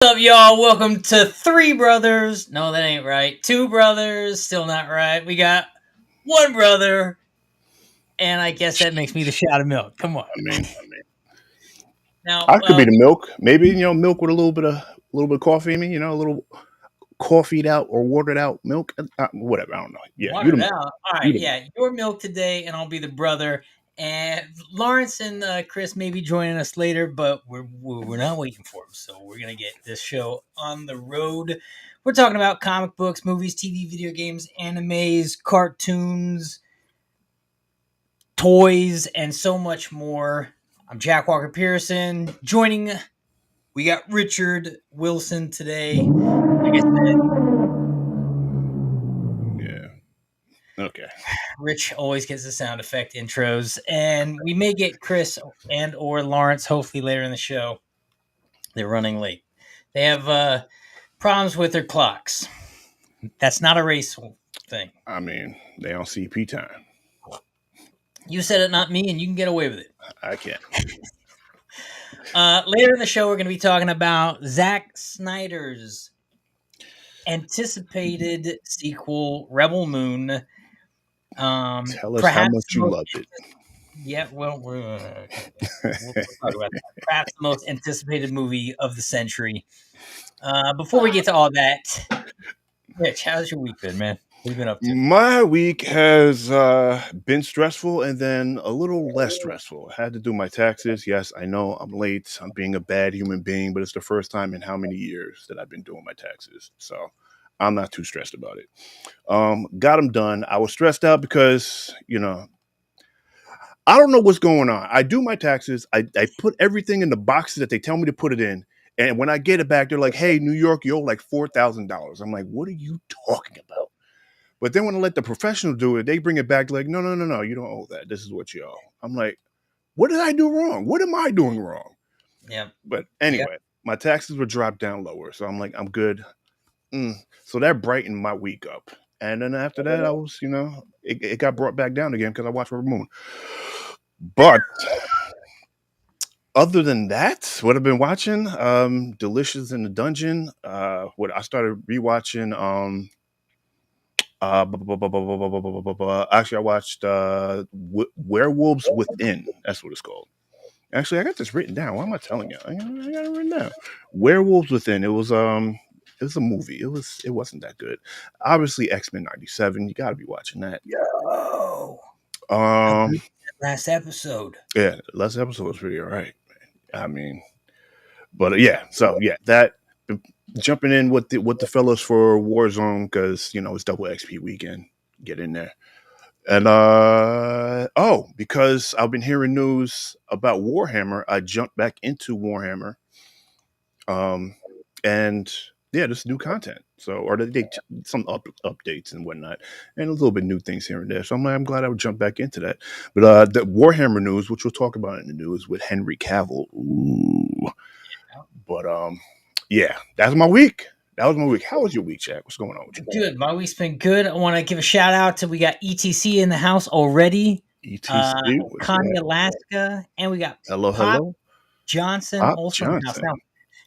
What's up, y'all? Welcome to Three Brothers. No, that ain't right. Two brothers, still not right. We got one brother, and I guess that makes me the shot of milk. Come on. I mean, Now, I could be the milk. Maybe milk with a little bit of coffee in me. A little coffeeed out or watered out milk. Whatever. I don't know. Yeah, you the watered milk. out. All You right, the milk. yeah, your milk today, and I'll be the brother. And Lawrence and Chris may be joining us later, but we're not waiting for them. So we're gonna get this show on the road. We're talking about comic books, movies, TV, video games, animes, cartoons, toys, and so much more. I'm Jack Walker Pearson. Joining, we got Richard Wilson today. Like I said, Yeah. Okay. Rich always gets the sound effect intros, and we may get Chris and or Lawrence hopefully later in the show. They're running late. They have problems with their clocks. That's not a race thing. I mean, they on CP time. You said it, not me, and you can get away with it. I can't. Later in the show, we're going to be talking about Zack Snyder's anticipated sequel, Rebel Moon. Tell us how Perhaps much you loved it. yeah, well, we'll talk about that. Perhaps the most anticipated movie of the century. Before we get to all that, Rich, how's your week been, man? What have you been up to? My week has been stressful and then a little less stressful. I had to do my taxes. Yes, I know I'm late. I'm being a bad human being, but it's the first time in how many years that I've been doing my taxes. So I'm not too stressed about it. Got them done. I was stressed out because, I don't know what's going on. I do my taxes. I put everything in the boxes that they tell me to put it in. And when I get it back, they're like, hey, New York, you owe like $4,000. I'm like, what are you talking about? But then when I let the professional do it, they bring it back like, no, no, no, no, you don't owe that. This is what you owe. I'm like, what did I do wrong? What am I doing wrong? Yeah. But Yeah. anyway, my taxes were dropped down lower. So I'm like, I'm good. So that brightened my week up. And then after that, I was, it got brought back down again because I watched Rebel Moon. But other than that, what I've been watching, Delicious in the Dungeon. What I started rewatching, actually, I watched Werewolves Within. That's what it's called. Actually, I got this written down. Why am I telling you? I got it written down. Werewolves Within. It was a movie. It wasn't that good. Obviously, X-Men '97. You got to be watching that. Yo. Um, Last episode. yeah, last episode was pretty all right. I mean, but yeah. So yeah, that jumping in with the fellas for Warzone because it's double XP weekend. Get in there. And because I've been hearing news about Warhammer, I jumped back into Warhammer. And yeah, there's new content. So or some updates and whatnot, and a little bit new things here and there. So I'm glad I would jump back into that. But the Warhammer news, which we'll talk about in the news with Henry Cavill. Ooh. But yeah, that's my week. That was my week. How was your week, Jack? What's going on with you? Good. My week's been good. I want to give a shout out to we got ETC in the house already. ETC, what's Connie, that? Alaska, and we got Hello, Pop hello, Johnson Pop also in the house. Johnson.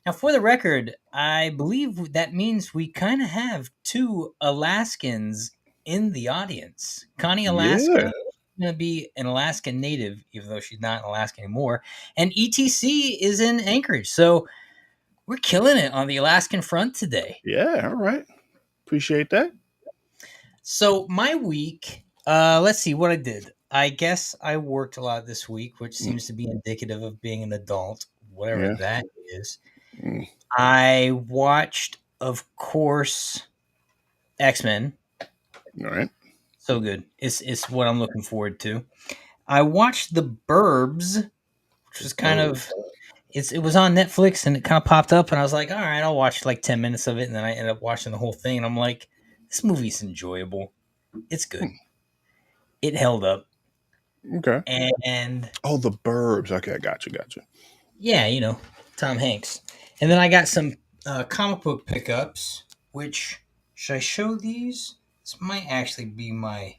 Now, for the record, I believe that means we kind of have two Alaskans in the audience. Connie, Alaska, Yeah, going to be an Alaskan native, even though she's not in Alaska anymore. And ETC is in Anchorage. So we're killing it on the Alaskan front today. yeah. All right, appreciate that. So my week, let's see what I did. I guess I worked a lot this week, which Mm, seems to be indicative of being an adult, whatever yeah. that is. Mm, I watched, of course, X-Men. all right. So good. It's what I'm looking forward to. I watched The Burbs, which was kind Oh, of it was on Netflix and it kind of popped up and I was like, all right, I'll watch like 10 minutes of it, and then I ended up watching the whole thing and I'm like, this movie's enjoyable. It's good. hmm, It held up. okay. And Oh, the Burbs. Okay, gotcha. yeah, Tom Hanks. And then I got some comic book pickups, which should I show these? This might actually be my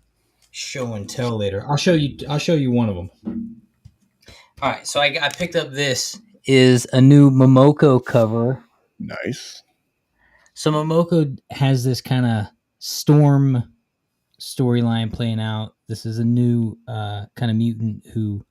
show and tell later. I'll show you. I'll show you one of them. All right, so I picked up this is a new Momoko cover. Nice. So Momoko has this kind of storm storyline playing out. This is a new kind of mutant who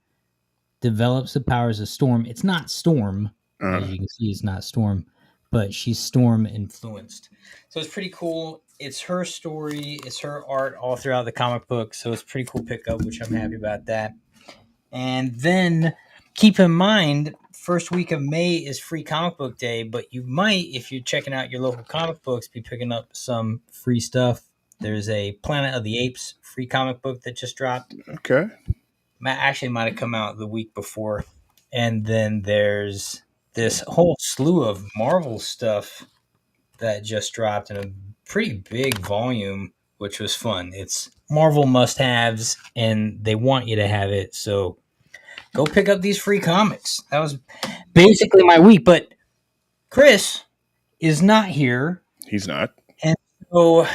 develops the powers of Storm. It's not Storm, as Uh, you can see, it's not Storm, but she's Storm influenced. So it's pretty cool. It's her story, it's her art all throughout the comic book. So it's a pretty cool pickup, which I'm happy about that. And then keep in mind, first week of May is free comic book day, but you might, if you're checking out your local comic books, be picking up some free stuff. There's a Planet of the Apes free comic book that just dropped. okay. Actually might have come out the week before. And then there's this whole slew of Marvel stuff that just dropped in a pretty big volume, which was fun. It's Marvel must haves, and they want you to have it. So go pick up these free comics. That was basically my week. But Chris is not here. He's not. And so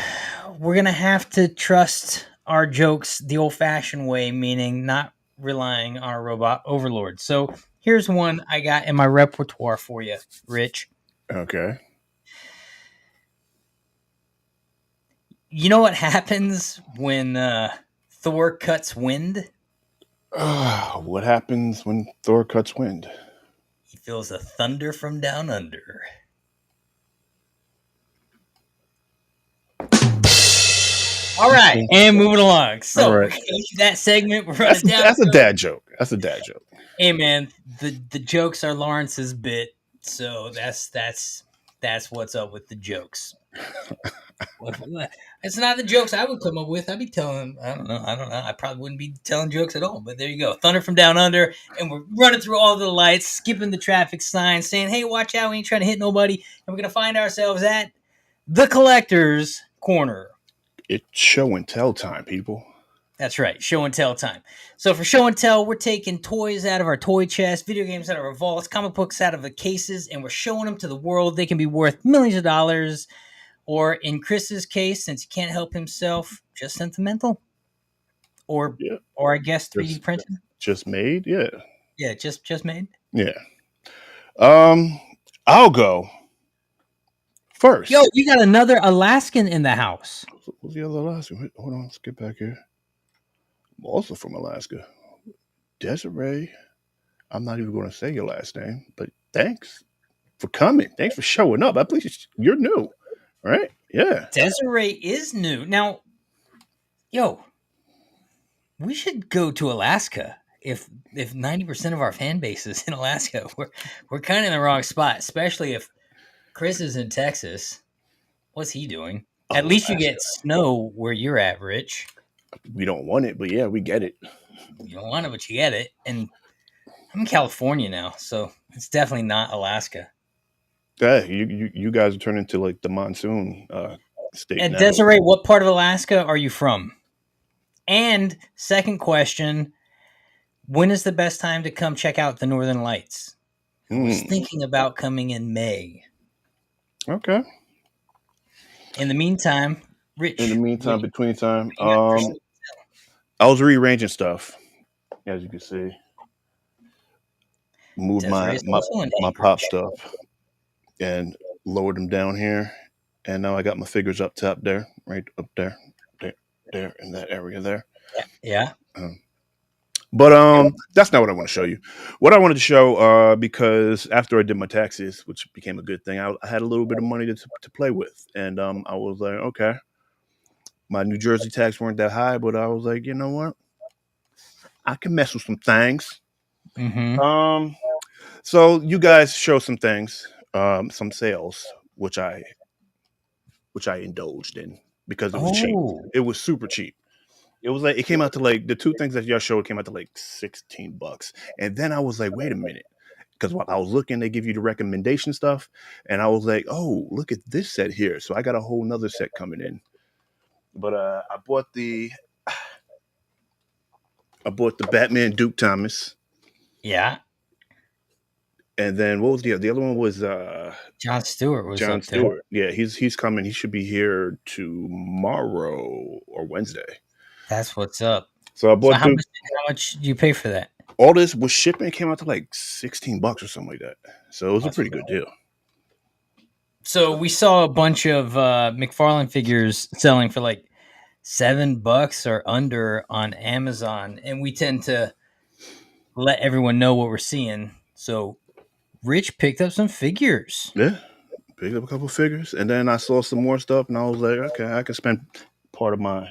we're going to have to trust our jokes the old fashioned way, meaning not relying on our robot overlord. So here's one I got in my repertoire for you, Rich. Okay. You know what happens when Thor cuts wind? What happens when Thor cuts wind? He feels the thunder from down under. All right, and moving along. So All we're right. gonna leave that segment. We're running down. That's a dad joke. That's a dad joke. Hey man, the jokes are Lawrence's bit, so that's what's up with the jokes. It's not the jokes I would come up with. I'd be telling. I don't know. I probably wouldn't be telling jokes at all. But there you go. Thunder from down under, and we're running through all the lights, skipping the traffic signs, saying, "Hey, watch out! We ain't trying to hit nobody." And we're gonna find ourselves at the collector's corner. It's show and tell time, people. That's right, show and tell time. So for show and tell, we're taking toys out of our toy chest, video games out of our vaults, comic books out of the cases, and we're showing them to the world. They can be worth millions of dollars, or in Chris's case, since he can't help himself, just sentimental, or Yeah. or I guess 3D Just, printed. just made. Yeah. Yeah, just made. Yeah. I'll go first. Yo, you got another Alaskan in the house. What's the other Alaska? Hold on. Let's get back here. I'm also from Alaska. Desiree. I'm not even going to say your last name, but thanks for coming. Thanks for showing up. I believe you're new, right? Yeah. Desiree is new now. Yo, we should go to Alaska. If 90% of our fan base is in Alaska, we're kind of in the wrong spot, especially if Chris is in Texas. What's he doing? At least you Alaska. get snow where you're at, Rich. We don't want it, but yeah, we get it. You don't want it, but you get it. And I'm in California now, so it's definitely not Alaska. Yeah, you guys are turning into like the monsoon state And now. Desiree, what part of Alaska are you from? And second question, when is the best time to come check out the Northern Lights? I was thinking about coming in May. Okay. In the meantime, Rich. In the meantime, between time, you got for show? I was rearranging stuff, as you can see. Moved Desiree's also in my Anchorage. pop stuff and lowered them down here, and now I got my figures up top there, right up there, there in that area there. Yeah. But that's not what I want to show you. What I wanted to show, because after I did my taxes, which became a good thing, I had a little bit of money to play with, and I was like, okay, my New Jersey tax weren't that high, but I was like, you know what, I can mess with some things. Mm-hmm. So you guys show some things, some sales, which I indulged in because it was cheap. It was super cheap. It was like it came out to like the two things that y'all showed came out to like $16, and then I was like, wait a minute, because while I was looking, they give you the recommendation stuff, and I was like, oh, look at this set here. So I got a whole nother set coming in. But I bought the Batman Duke Thomas. Yeah. And then what was the other one was John Stewart was John up there. Stewart. Yeah, he's coming. He should be here tomorrow or Wednesday. That's what's up. So I bought how much do you pay for that? All this was shipping. It came out to like $16 or something like that. So it was a pretty good deal. So we saw a bunch of McFarlane figures selling for like $7 or under on Amazon, and we tend to let everyone know what we're seeing. So Rich picked up some figures. Yeah, picked up a couple figures, and then I saw some more stuff, and I was like, okay, I can spend part of my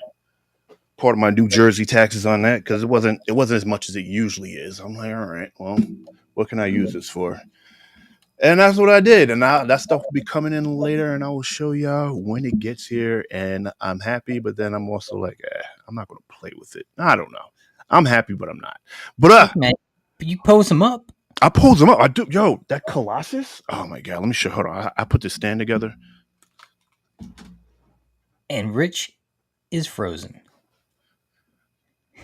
New Jersey taxes on that because it wasn't as much as it usually is. I'm like, all right, well, what can I use this for? And that's what I did, and that stuff will be coming in later, and I will show y'all when it gets here. And I'm happy, but then I'm also like, I'm not gonna play with it. I don't know. I'm happy, but I'm not. But Look, man, you pose them up. I pulled them up. I do. Yo, that Colossus. Oh my god. Let me show. Hold on. I put this stand together. And Rich is frozen.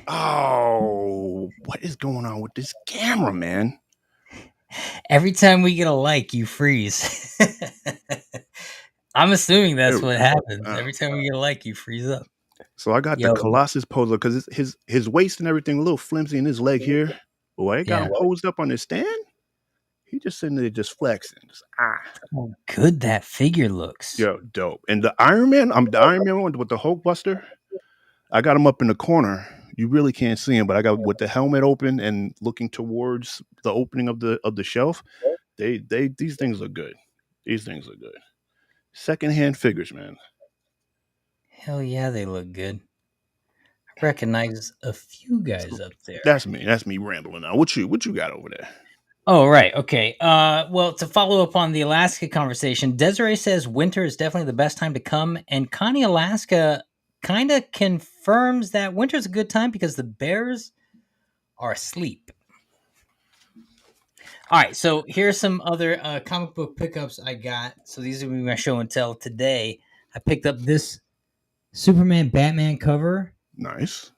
Oh, what is going on with this camera, man? Every time we get a like, you freeze. I'm assuming that's what happens. Every time we get a like, you freeze up. So I got the Yo, Colossus posed up because his waist and everything a little flimsy in his leg here. Boy, I got yeah. him posed up on his stand. He just sitting there just flexing. Just, Oh, good that figure looks. Yo, dope. And the Iron Man, I'm the Iron Man one with the Hulk Buster. I got him up in the corner. You really can't see him, but I got with the helmet open and looking towards the opening of the shelf. These things look good. These things look good. Secondhand figures, man. Hell yeah, they look good. I recognize a few guys up there. That's me. That's me rambling now. What you got over there? Oh, right. Okay. Well, to follow up on the Alaska conversation, Desiree says winter is definitely the best time to come, and Connie Alaska kind of confirms that winter is a good time because the bears are asleep. All right, so here's some other comic book pickups I got. So these are my show and tell today. I picked up this Superman Batman cover. Nice.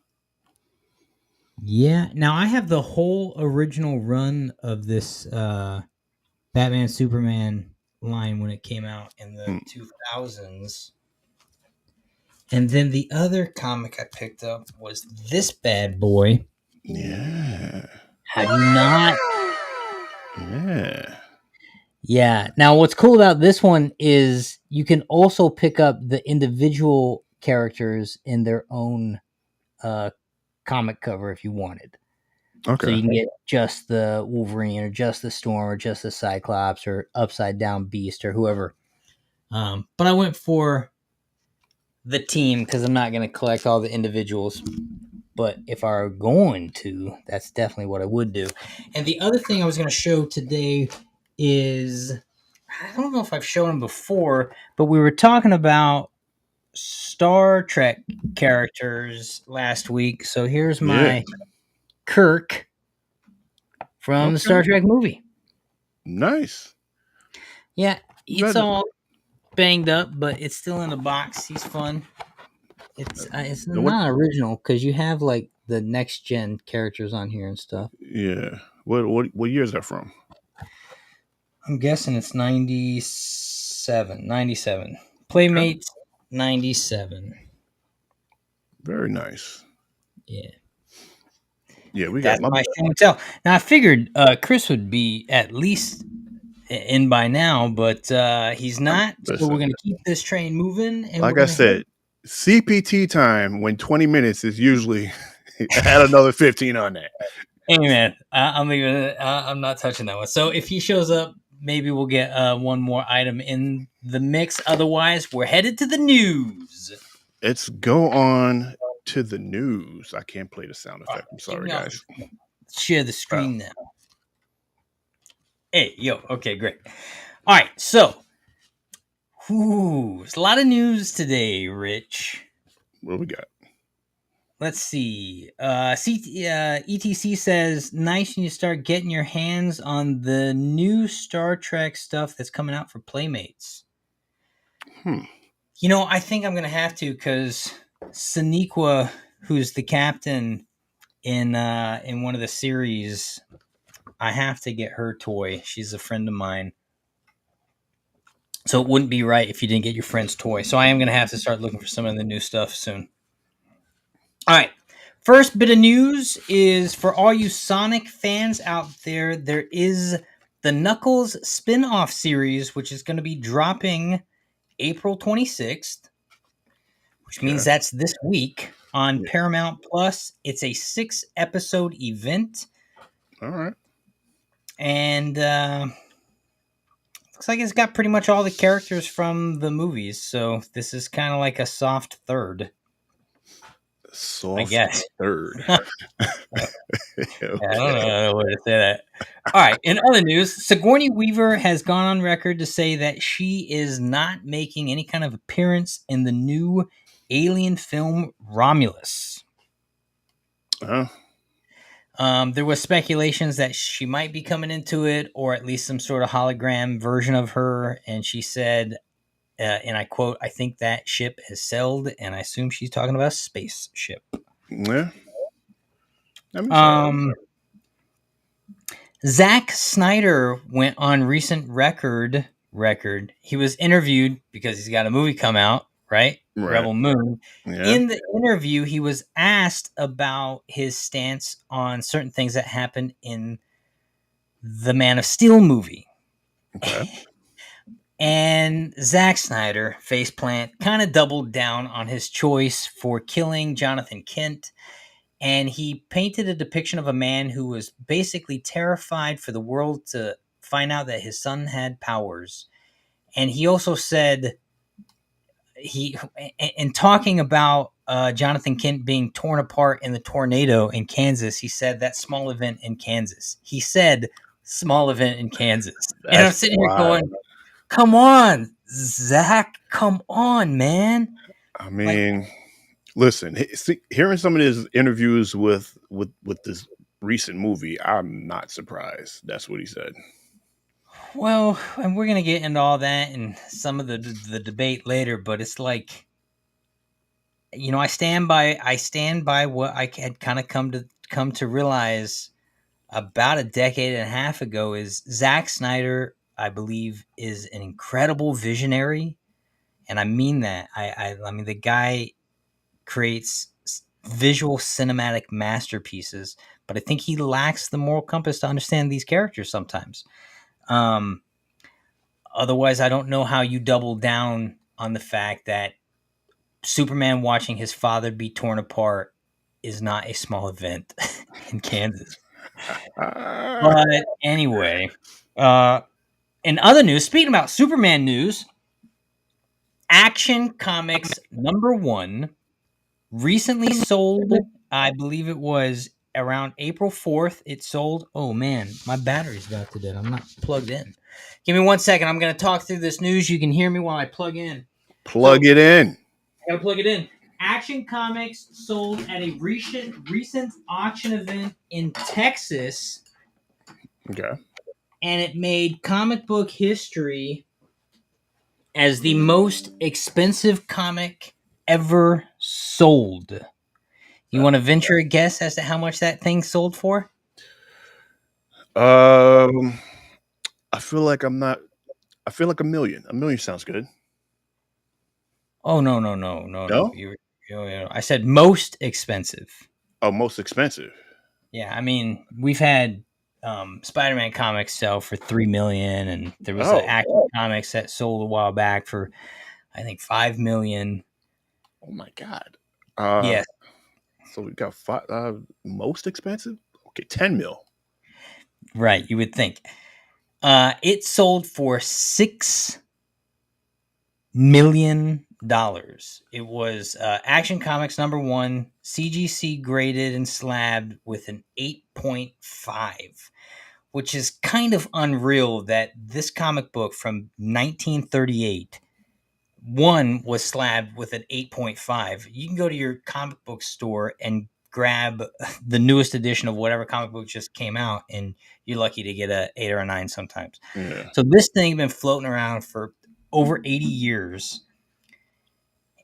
Yeah. Now I have the whole original run of this Batman Superman line when it came out in the 2000s. And then the other comic I picked up was this bad boy. Yeah. Have you not? Yeah. Yeah. Now, what's cool about this one is you can also pick up the individual characters in their own comic cover if you wanted. Okay. So you can get just the Wolverine or just the Storm or just the Cyclops or Upside Down Beast or whoever. But I went for the team because I'm not going to collect all the individuals. But if I were going to, that's definitely what I would do. And the other thing I was going to show today is I don't know if I've shown them before, but we were talking about Star Trek characters last week. So here's my Kirk from the Star Trek movie. Nice. Yeah, it's all banged up, but it's still in the box. He's fun. It's not original because you have like the next gen characters on here and stuff. Yeah. What year is that from? I'm guessing it's 97. 97. Playmates 97. Very nice. Yeah. Yeah, we That's got my show and tell. Now I figured Chris would be at least in by now, but he's not. So we're gonna keep this train moving. And like I said, CPT time when 20 minutes is usually add another 15 on that. Hey man, I'm leaving it. I'm not touching that one. So if he shows up, maybe we'll get one more item in the mix. Otherwise, we're headed to the news. Let's go on to the news. I can't play the sound effect. I'm sorry, guys. Share the screen now. Hey, yo. Okay, great. All right, so it's a lot of news today, Rich. What we got? Let's see. ETC says, nice when you start getting your hands on the new Star Trek stuff that's coming out for Playmates. You know, I think I'm going to have to because Sonequa, who's the captain in one of the series, I have to get her toy. She's a friend of mine. So it wouldn't be right if you didn't get your friend's toy. So I am going to have to start looking for some of the new stuff soon. All right. First bit of news is for all you Sonic fans out there, there is the Knuckles spin-off series, which is going to be dropping April 26th, which means Okay. that's this week on Yeah. Paramount Plus. It's a 6-episode event, All right. and looks like it's got pretty much all the characters from the movies. So this is kind of like a soft third, I Soft guess. third. I don't Okay. know what to say that. All right. In other news, Sigourney Weaver has gone on record to say that she is not making any kind of appearance in the new Alien film Romulus. Uh, There was speculations that she might be coming into it, or at least some sort of hologram version of her. And she said, and I quote, "I think that ship has sailed," and I assume she's talking about a spaceship. yeah. That makes sense. Um, Zack Snyder went on recent record. He was interviewed because he's got a movie come out, right? Right. Rebel Moon. Yeah. In the interview, he was asked about his stance on certain things that happened in the Man of Steel movie. Okay. And Zack Snyder, faceplant, kind of doubled down on his choice for killing Jonathan Kent. And he painted a depiction of a man who was basically terrified for the world to find out that his son had powers. And he also said, in talking about Jonathan Kent being torn apart in the tornado in Kansas, he said that small event in Kansas. He said small event in Kansas. And I'm That's sitting here wild. going, come on, Zach, come on, man. I Like, mean, listen, hearing some of his interviews with this recent movie, I'm not surprised. That's what he said. well, and we're gonna get into all that and some of the debate later, but it's like, I stand by what I had kind of come to realize about a decade and a half ago is Zack Snyder, I believe, is an incredible visionary, and I mean that. I mean the guy creates visual cinematic masterpieces, but I think he lacks the moral compass to understand these characters sometimes. Um, Otherwise, I don't know how you double down on the fact that Superman watching his father be torn apart is not a small event in Kansas. Ah, But anyway, uh, in other news, speaking about Superman news, Action Comics #1 recently sold. I believe it was around April 4th. It sold. Oh man, my battery's about to dead. I'm not plugged in. Give me 1 second. I'm going to talk through this news. You can hear me while I plug in. So plug it in. I gotta plug it in. Action Comics sold at a recent auction event in Texas, Okay. and it made comic book history as the most expensive comic ever sold. You want to venture a guess as to how much that thing sold for? Um, I feel like I'm not. I feel like a million. A million sounds good. Oh no! No? I said most expensive. Oh, most expensive. Yeah, I mean we've had Spider-Man comics sell for 3 million, and there was an Oh, Action Comics that sold a while back for I think 5 million. oh my God. Uh, Yes, so we got five. Most expensive. Okay, 10 mil. right. You would think. It sold for $6 million. It was Action Comics #1, CGC graded and slabbed with an 8.5, which is kind of unreal that this comic book from 1938 one was slabbed with an 8.5. You can go to your comic book store and grab the newest edition of whatever comic book just came out, and you're lucky to get a 8 or a 9 sometimes. Yeah. So this thing been floating around for over 80 years.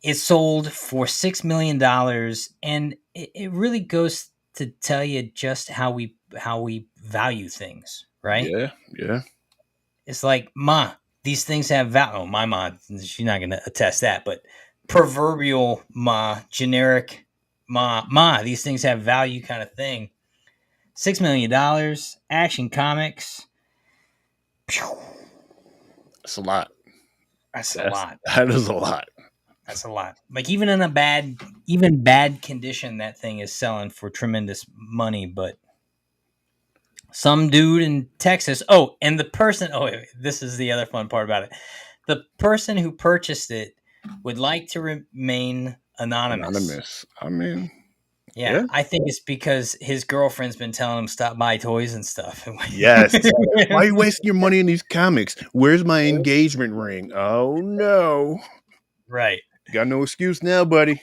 It sold for $6 million, and it really goes to tell you just how we value things, right? Yeah. Yeah. It's like, ma, these things have value. Oh, my ma, she's not going to attest that, but proverbial ma, generic ma, these things have value kind of thing. $6 million, Action Comics. That's a lot. That's a lot. That is a lot. That's a lot. Like even in a bad condition, that thing is selling for tremendous money. But some dude in Texas. Oh, and the person. Oh, wait, this is the other fun part about it. The person who purchased it would like to remain anonymous. Anonymous. I mean, Yeah, yeah. I think it's because his girlfriend's been telling him stop buy toys and stuff. Yes. Why are you wasting your money in these comics? Where's my engagement ring? Oh no. Right. Got no excuse now, buddy.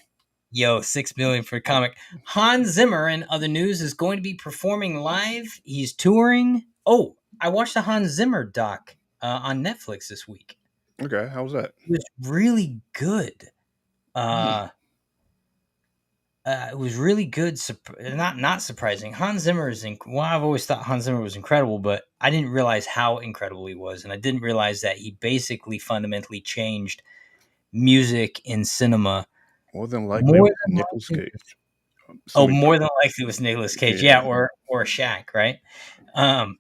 Yo, 6 million for a comic. Hans Zimmer, in other news, is going to be performing live. He's touring. Oh, I watched the Hans Zimmer doc on Netflix this week. Okay, how was that? It was really good. Hmm. It was really good. Not surprising. Hans Zimmer is well. I've always thought Hans Zimmer was incredible, but I didn't realize how incredible he was, and I didn't realize that he basically fundamentally changed music in cinema. More than likely More with than Nicolas likely, Cage. oh, Somebody more than likely it was Nicolas Cage, yeah. yeah, or Shaq, right? Um,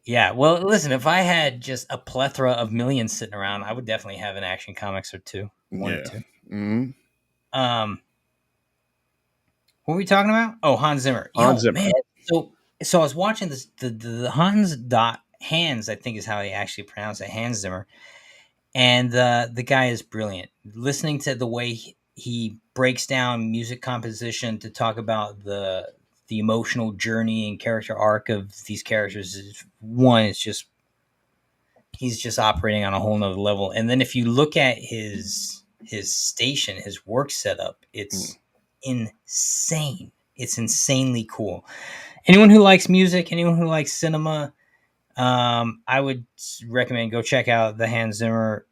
yeah. Well, listen, if I had just a plethora of millions sitting around, I would definitely have an Action Comics or two, one or Yeah. two. Mm-hmm. Um, What were we talking about? Oh, Hans Zimmer. Hans Yo, Zimmer. man. So I was watching this the Hans dot Hans, I think is how he actually pronounced it, Hans Zimmer. And the guy is brilliant. Listening to the way he breaks down music composition to talk about the emotional journey and character arc of these characters is one, it's just he's just operating on a whole nother level. And then if you look at his station, his work setup, Mm. it's insane. It's insanely cool. Anyone who likes music, anyone who likes cinema, I would recommend go check out the Hans Zimmer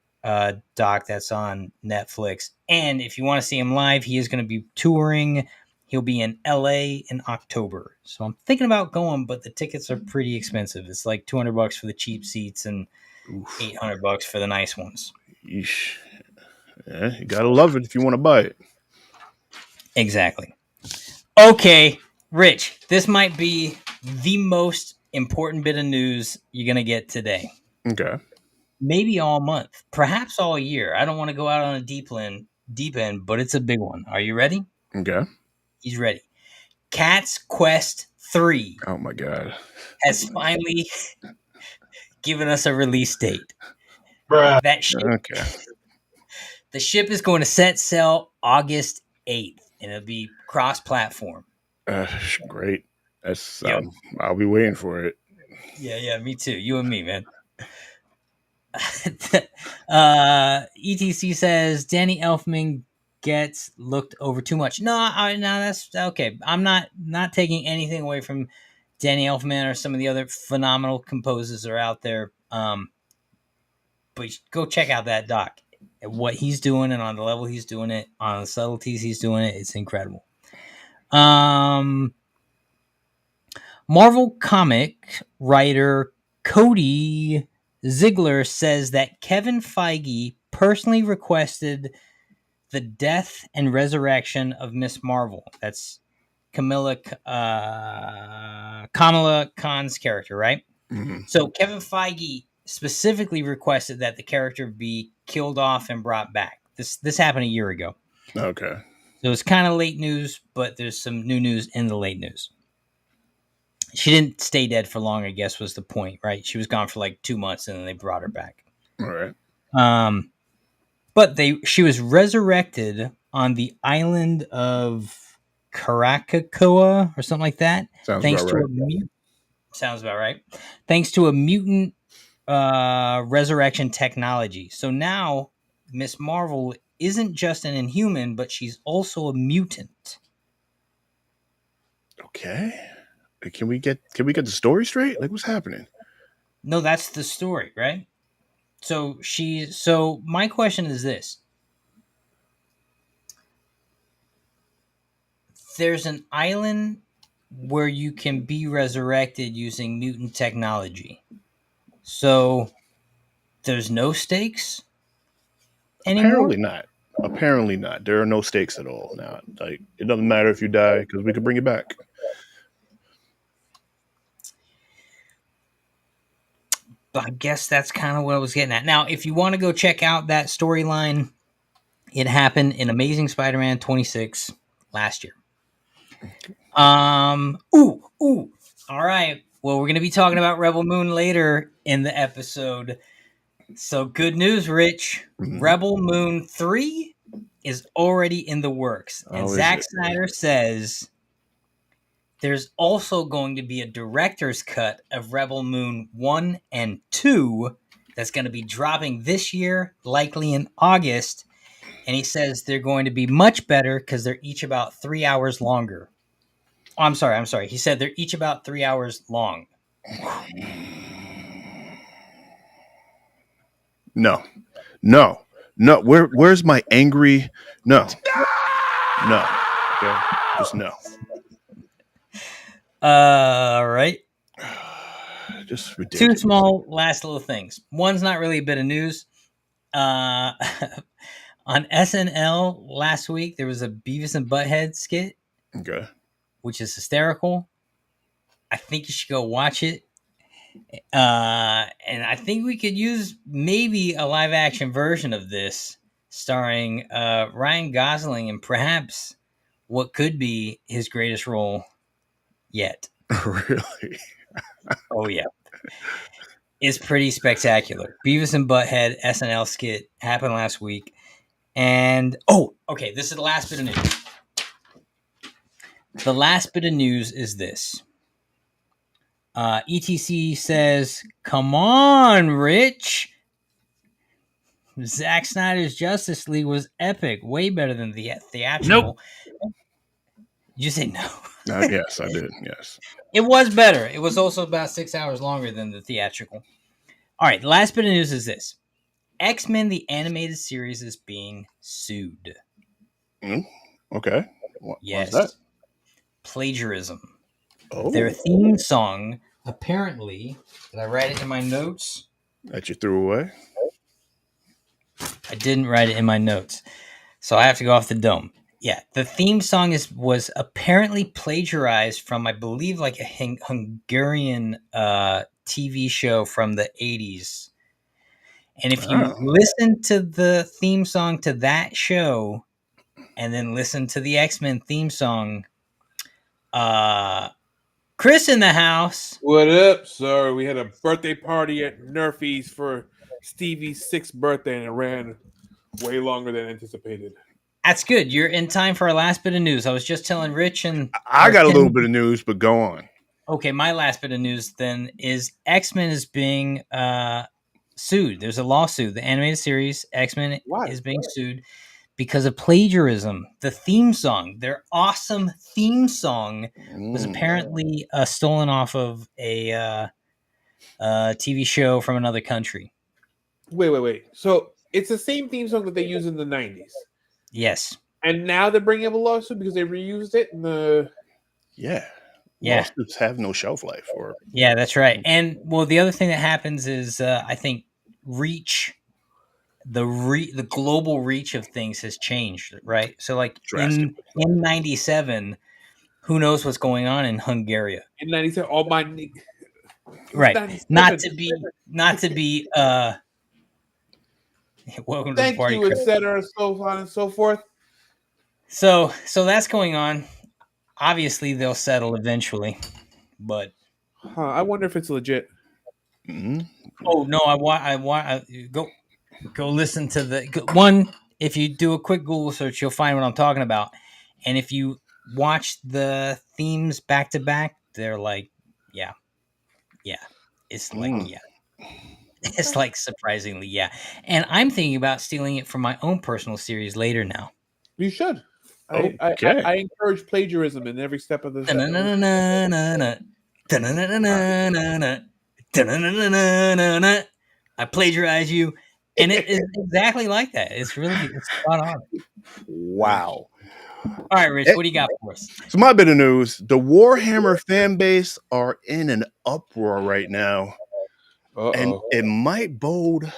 doc that's on Netflix. And if you want to see him live, he is going to be touring. He'll be in LA in October. So I'm thinking about going, but the tickets are pretty expensive. It's like $200 for the cheap seats and Oof. $800 for the nice ones. Yeesh. Yeah, you gotta love it if you want to buy it. Exactly. Okay, Rich, this might be the most important bit of news you're going to get today. Okay. Maybe all month, perhaps all year. I don't want to go out on a deep end, but it's a big one. Are you ready? Okay. He's ready. Cat's Quest 3 Oh my god. has finally given us a release date. That Okay. the ship is going to set sail August 8th, and it'll be cross-platform. Great. That's Yo, I'll be waiting for it. yeah, me too. You and me, man. ETC says Danny Elfman gets looked over too much. No, that's okay. I'm not taking anything away from Danny Elfman or some of the other phenomenal composers that are out there. But go check out that doc. What he's doing and on the level he's doing it, on the subtleties he's doing it, it's incredible. Marvel comic writer Cody Ziegler says that Kevin Feige personally requested the death and resurrection of Miss Marvel. That's Kamala Khan's character, right? Hmm. So Kevin Feige specifically requested that the character be killed off and brought back. This happened a year ago. Okay. So it's kind of late news, but there's some new news in the late news. She didn't stay dead for long, I guess was the point, right? She was gone for like 2 months and then they brought her back. All right. Um, but she was resurrected on the island of Karakakoa or something like that, Sounds about thanks to right. a mutant. Sounds about right. Thanks to a mutant resurrection technology. So now Miss Marvel isn't just an Inhuman, but she's also a mutant. Okay. Can we get the story straight? Like what's happening? No, that's the story, right? So my question is this. There's an island where you can be resurrected using mutant technology. So there's no stakes Apparently anymore? not. Apparently not. There are no stakes at all now. Like it doesn't matter if you die because we can bring you back. I guess that's kind of what I was getting at. Now, if you want to go check out that storyline, it happened in Amazing Spider-Man 26 last year. Ooh. All right. Well, we're going to be talking about Rebel Moon later in the episode. So, good news, Rich. Mhm. Rebel Moon 3 is already in the works. And Oh, is Zack it? Snyder says there's also going to be a director's cut of Rebel Moon 1 and 2 that's going to be dropping this year, likely in August. And he says they're going to be much better because they're each about 3 hours longer. Oh, I'm sorry. He said they're each about 3 hours long. No, no. Where's my angry? No, no. Okay, just no. All right. Just Two ridiculous. small last little things. One's not really a bit of news. Uh, on SNL last week, there was a Beavis and Butthead skit, Okay. which is hysterical. I think you should go watch it. And I think we could use maybe a live action version of this starring Ryan Gosling and perhaps what could be his greatest role yet. Really? Oh, yeah. It's pretty spectacular. Beavis and Butthead SNL skit happened last week. And, okay, this is the last bit of news. The last bit of news is this. ETC says, come on, Rich. Zack Snyder's Justice League was epic, way better than the Nope. theatrical. Did you say no? Yes, I did. Yes. It was better. It was also about 6 hours longer than the theatrical. All right, the last bit of news is this. X-Men, the animated series, is being sued. Mm, okay. Why's that? Yes. Plagiarism. Their Oh, theme song, apparently, did I write it in my notes? that you threw away? I didn't write it in my notes. So I have to go off the dome. Yeah, the theme song was apparently plagiarized from, I believe, like a Hungarian TV show from the 80s. And if you Oh. listen to the theme song to that show and then listen to the X-Men theme song, uh, Chris in the house. What up, sir? We had a birthday party at Nerfy's for Stevie's 6th birthday, and it ran way longer than anticipated. That's good. You're in time for our last bit of news. I was just telling Rich and I or got a little Tim. bit of news, but go on. Okay, my last bit of news then is X-Men is being sued. There's a lawsuit. The animated series X-Men Why? is being sued because of plagiarism. The theme song, their awesome theme song, was apparently stolen off of a TV show from another country. Wait. So it's the same theme song that they used in the 90s. Yes. And now they're bringing up a lawsuit because they reused it in the. Yeah. Yeah. Lawsuits have no shelf life. Or Yeah, that's right. And well, the other thing that happens is I think reach the global reach of things has changed, right? So like in drastically. 97, who knows what's going on in Hungary? In 97, all my. Right. 97. Not to be welcome to the Thank party, you, Chris. etc., so on and so forth. So that's going on. Obviously they'll settle eventually, but I wonder if it's legit. Mm-hmm. oh no, I want go listen to the one. If you do a quick Google search, you'll find what I'm talking about. And if you watch the themes back to back, they're like, yeah. It's like, Mm. yeah. It's like surprisingly, yeah. And I'm thinking about stealing it for my own personal series later now. You should. Okay. I encourage plagiarism in every step of the. Da-na-na-na-na-na. Da-na-na-na-na-na. Da-na-na-na-na-na. I plagiarize you. And it is exactly like that. It's spot on. Wow. All right, Rich, what do you got for us? So my bit of news: the Warhammer fan base are in an uproar right now, and it might bode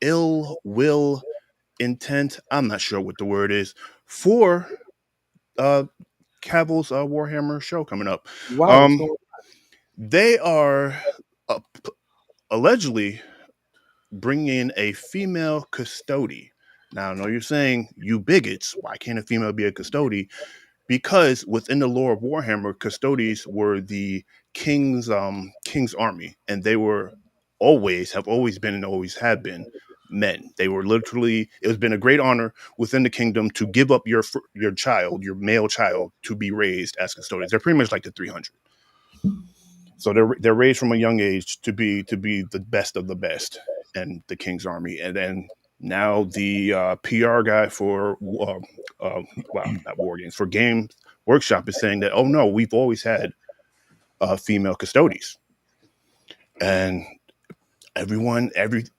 ill will, intent. I'm not sure what the word is for Cavill's Warhammer show coming up. Wow, what's going on? They are allegedly bringing in a female custody. Now, I know you're saying, you bigots, why can't a female be a custody? Because within the lore of Warhammer, custodies were the king's army, and they were have always been and always have been men. They were literally, it has been a great honor within the kingdom to give up your child, your male child, to be raised as custodians. They're pretty much like the 300. So they're raised from a young age to be the best of the best in the king's army. And then now the PR guy for not war games, for Games Workshop is saying that, oh no, we've always had female custodies. And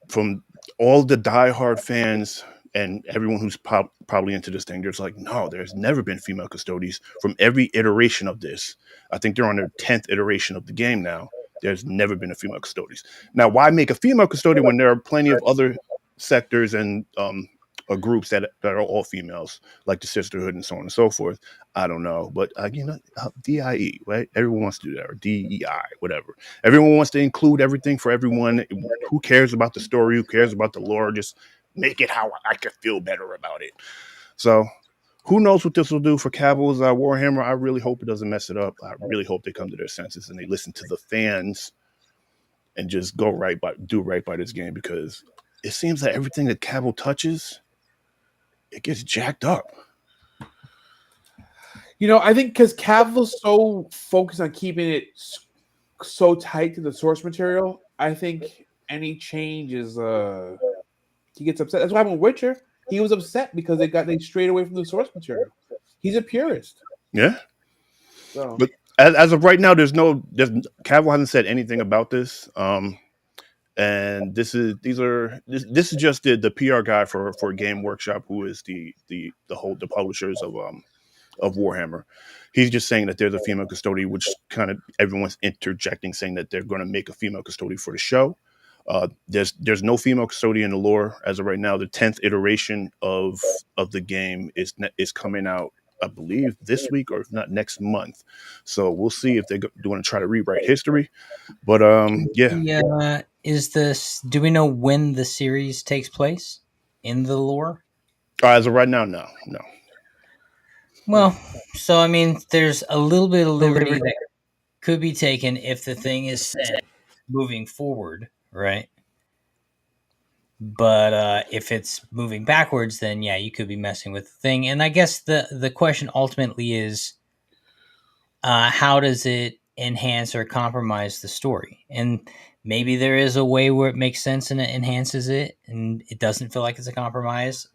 from all the diehard fans and everyone who's probably into this thing, there's like, no, there's never been female custodies from every iteration of this. I think they're on their 10th iteration of the game now. There's never been a female custodies. Now, why make a female custodian when there are plenty of other sectors and groups that are all females, like the Sisterhood and so on and so forth? I don't know, but DIE, right? Everyone wants to do that, or DEI, whatever. Everyone wants to include everything for everyone. Who cares about the story? Who cares about the lore? Just make it how I can feel better about it. So who knows what this will do for Cavil's Warhammer? I really hope it doesn't mess it up. I really hope they come to their senses and they listen to the fans and just do right by this game, because it seems that everything that Cavil touches, it gets jacked up. I think because Cavil's so focused on keeping it so tight to the source material, I think any change is he gets upset. That's why with Witcher, he was upset because they strayed away from the source material. He's a purist. Yeah. So. But as of right now, Cavil hasn't said anything about this. And this is just the PR guy for Game Workshop, who is the publishers of Warhammer. He's just saying that there's a female custodian, which kind of everyone's interjecting, saying that they're going to make a female custodian for the show. There's no female custodian in the lore as of right now. The 10th iteration of the game is coming out, I believe, this week, or if not next month. So we'll see if they're going to try to rewrite history. But yeah. Do we know when the series takes place in the lore? As of right now, no. Well, so I mean, there's a little bit of liberty that could be taken if the thing is set moving forward, right? But if it's moving backwards, then yeah, you could be messing with the thing. And I guess the question ultimately is, how does it enhance or compromise the story? And maybe there is a way where it makes sense and it enhances it, and it doesn't feel like it's a compromise.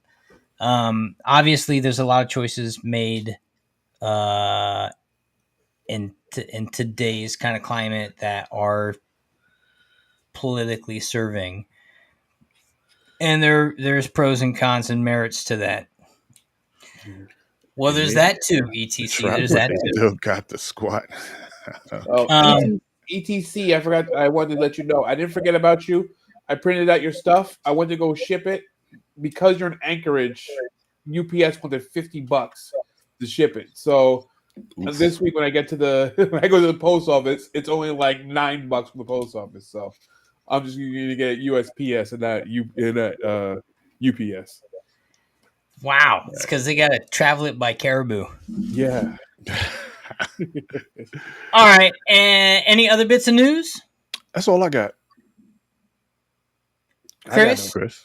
Obviously, there's a lot of choices made in today's kind of climate that are politically serving, and there's pros and cons and merits to that. Well, there's that too, etc. There's that too. Still got the squat. ETC, I forgot. I wanted to let you know. I didn't forget about you. I printed out your stuff. I went to go ship it. Because you're in Anchorage, UPS wanted $50 to ship it. So this week when I get to when I go to the post office, it's only like $9 from the post office. So I'm just going to get USPS and not UPS. Wow, it's because they got to travel it by caribou. Yeah. All right, and any other bits of news? That's all I got. Chris?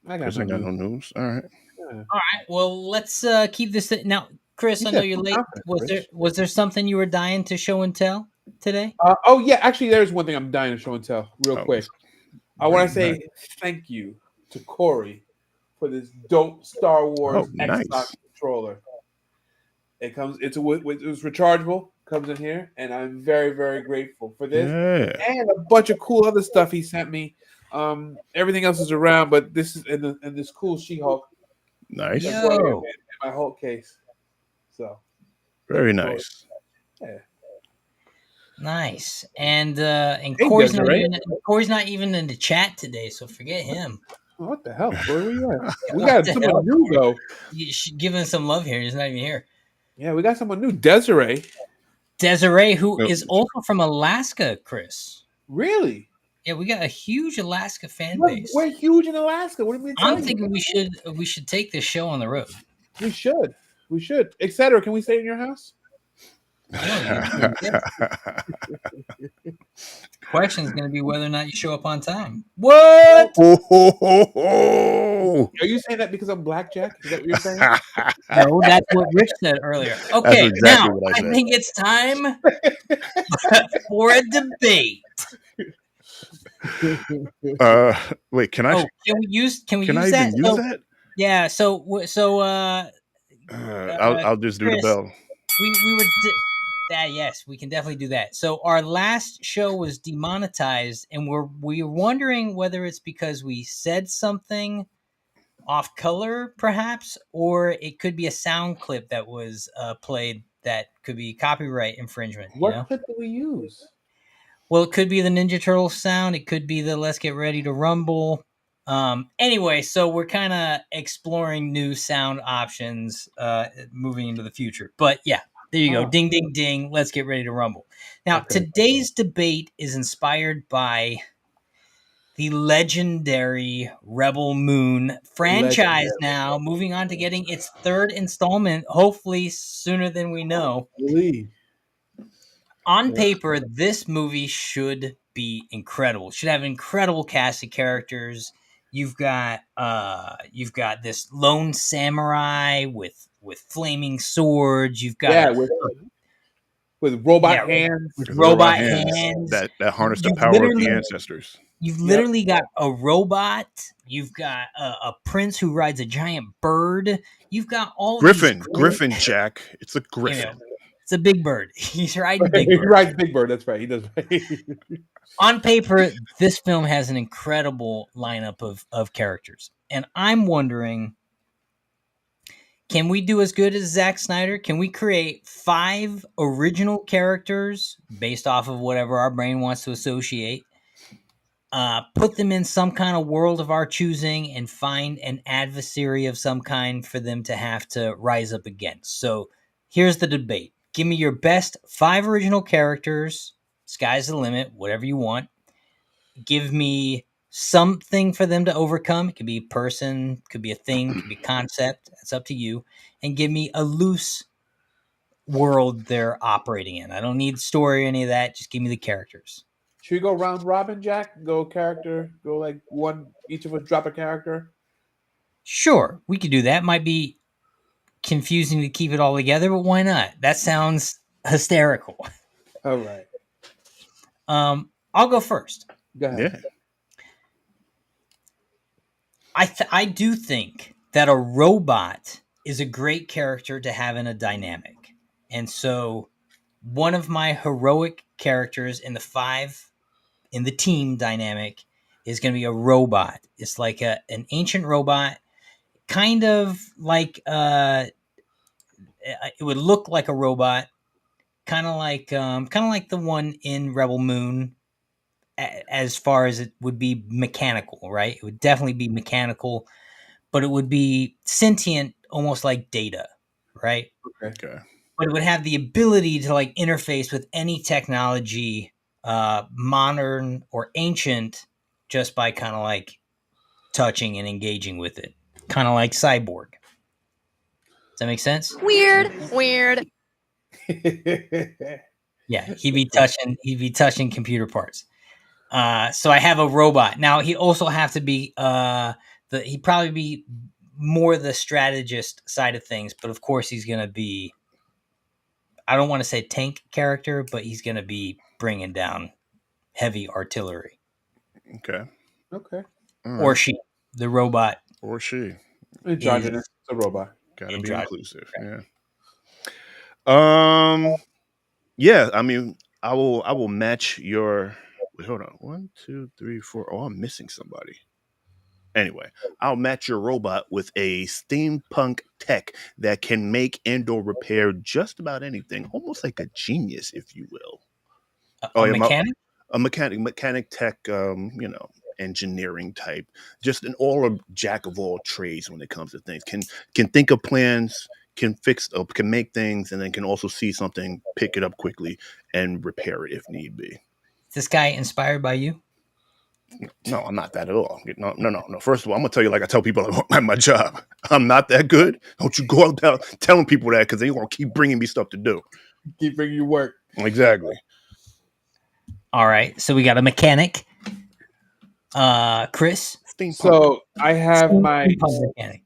I got no news. All right. Yeah. All right. Well, let's keep this now. Chris, I know you're late. Was there something you were dying to show and tell today? Yeah. Actually, there's one thing I'm dying to show and tell real quick. I want to say thank you to Corey for this dope Star Wars Xbox controller. It was rechargeable. Comes in here, and I'm very, very grateful for this and a bunch of cool other stuff he sent me. Everything else is around, but this is in this cool She-Hulk. Nice. In my Hulk case. So very nice. Yeah. Nice. And Corey's not even in the chat today, so forget him. What the hell? Where are you at? We got someone new though. Giving some love here. He's not even here. Yeah, we got someone new. Desiree, who is also from Alaska, Chris. Really? Yeah, we got a huge Alaska fan We're, base. we're huge in Alaska. What do you mean? I'm thinking we should take this show on the road. We should. We should. Etc. Can we stay in your house? No, you're gonna be a guest. Question is going to be whether or not you show up on time. What? Are you saying that because I'm blackjack? Is that what you're saying? No, that's what Rich said earlier. That's Okay, exactly now what I I said. think it's time for a debate. Wait, can I? Oh, can we use I that? even use that? Yeah. I'll just do the Chris, bell. we were yes, we can definitely do that. So our last show was demonetized, and we were wondering whether it's because we said something off color, perhaps, or it could be a sound clip that was played that could be copyright infringement. What clip did we use? Well, it could be the Ninja Turtle sound. It could be the Let's Get Ready to Rumble. Anyway, so we're kind of exploring new sound options moving into the future. But yeah, there you go. Ding, ding, ding. Let's get ready to rumble. Now, today's debate is inspired by the legendary Rebel Moon franchise now, moving on to getting its third installment, hopefully sooner than we know. On paper, this movie should be incredible. It should have an incredible cast of characters. You've got this lone samurai with flaming swords. You've got with robot hands. With robot hands that harness the power of the ancestors. You've literally got a robot. You've got a prince who rides a giant bird. You've got all Griffin, Jack. It's a griffin. You know, it's a big bird. He's riding Big Bird. He rides Big Bird. That's right. He does. On paper, this film has an incredible lineup of characters. And I'm wondering, can we do as good as Zack Snyder? Can we create 5 original characters based off of whatever our brain wants to associate? Put them in some kind of world of our choosing and find an adversary of some kind for them to have to rise up against. So here's the debate. Give me your best 5 original characters. Sky's the limit, whatever you want. Give me something for them to overcome. It could be a person, could be a thing, could be a concept. That's up to you. And give me a loose world they're operating in. I don't need story or any of that. Just give me the characters. Should we go round robin, Jack? Go character? Go like one, each of us drop a character? Sure, we could do that. Might be confusing to keep it all together, but why not? That sounds hysterical. All right. I'll go first. Go ahead. Yeah. I do think that a robot is a great character to have in a dynamic. And so one of my heroic characters in the team dynamic is going to be a robot. It's like an ancient robot, kind of like it would look like a robot, kind of like the one in Rebel Moon, as far as it would be mechanical, right? It would definitely be mechanical, but it would be sentient, almost like Data, right? Okay. But it would have the ability to like interface with any technology, modern or ancient, just by kind of like touching and engaging with it, kind of like Cyborg. Does that make sense? Weird. Yeah, he'd be touching computer parts. So I have a robot. Now he also have to be he'd probably be more the strategist side of things, but of course he's gonna be, I don't want to say tank character, but he's gonna be bringing down heavy artillery. Okay. Or she, the robot, or she, androgynous, a robot. Gotta be inclusive. Right. Yeah. Yeah. I mean, I will match your. Wait, hold on. 1, 2, 3, 4. Oh, I'm missing somebody. Anyway, I'll match your robot with a steampunk tech that can make and/or repair just about anything, almost like a genius, if you will. A mechanic? A mechanic tech, engineering type. Just an jack of all trades when it comes to things. Can think of plans, can make things, and then can also see something, pick it up quickly, and repair it if need be. Is this guy inspired by you? No, I'm not that at all. No. First of all, I'm gonna tell you like I tell people at my job. I'm not that good. Don't you go out there telling people that because they're gonna keep bringing me stuff to do. Keep bringing you work. Exactly. All right, so we got a mechanic. Chris. Steampunk. So I have my mechanic.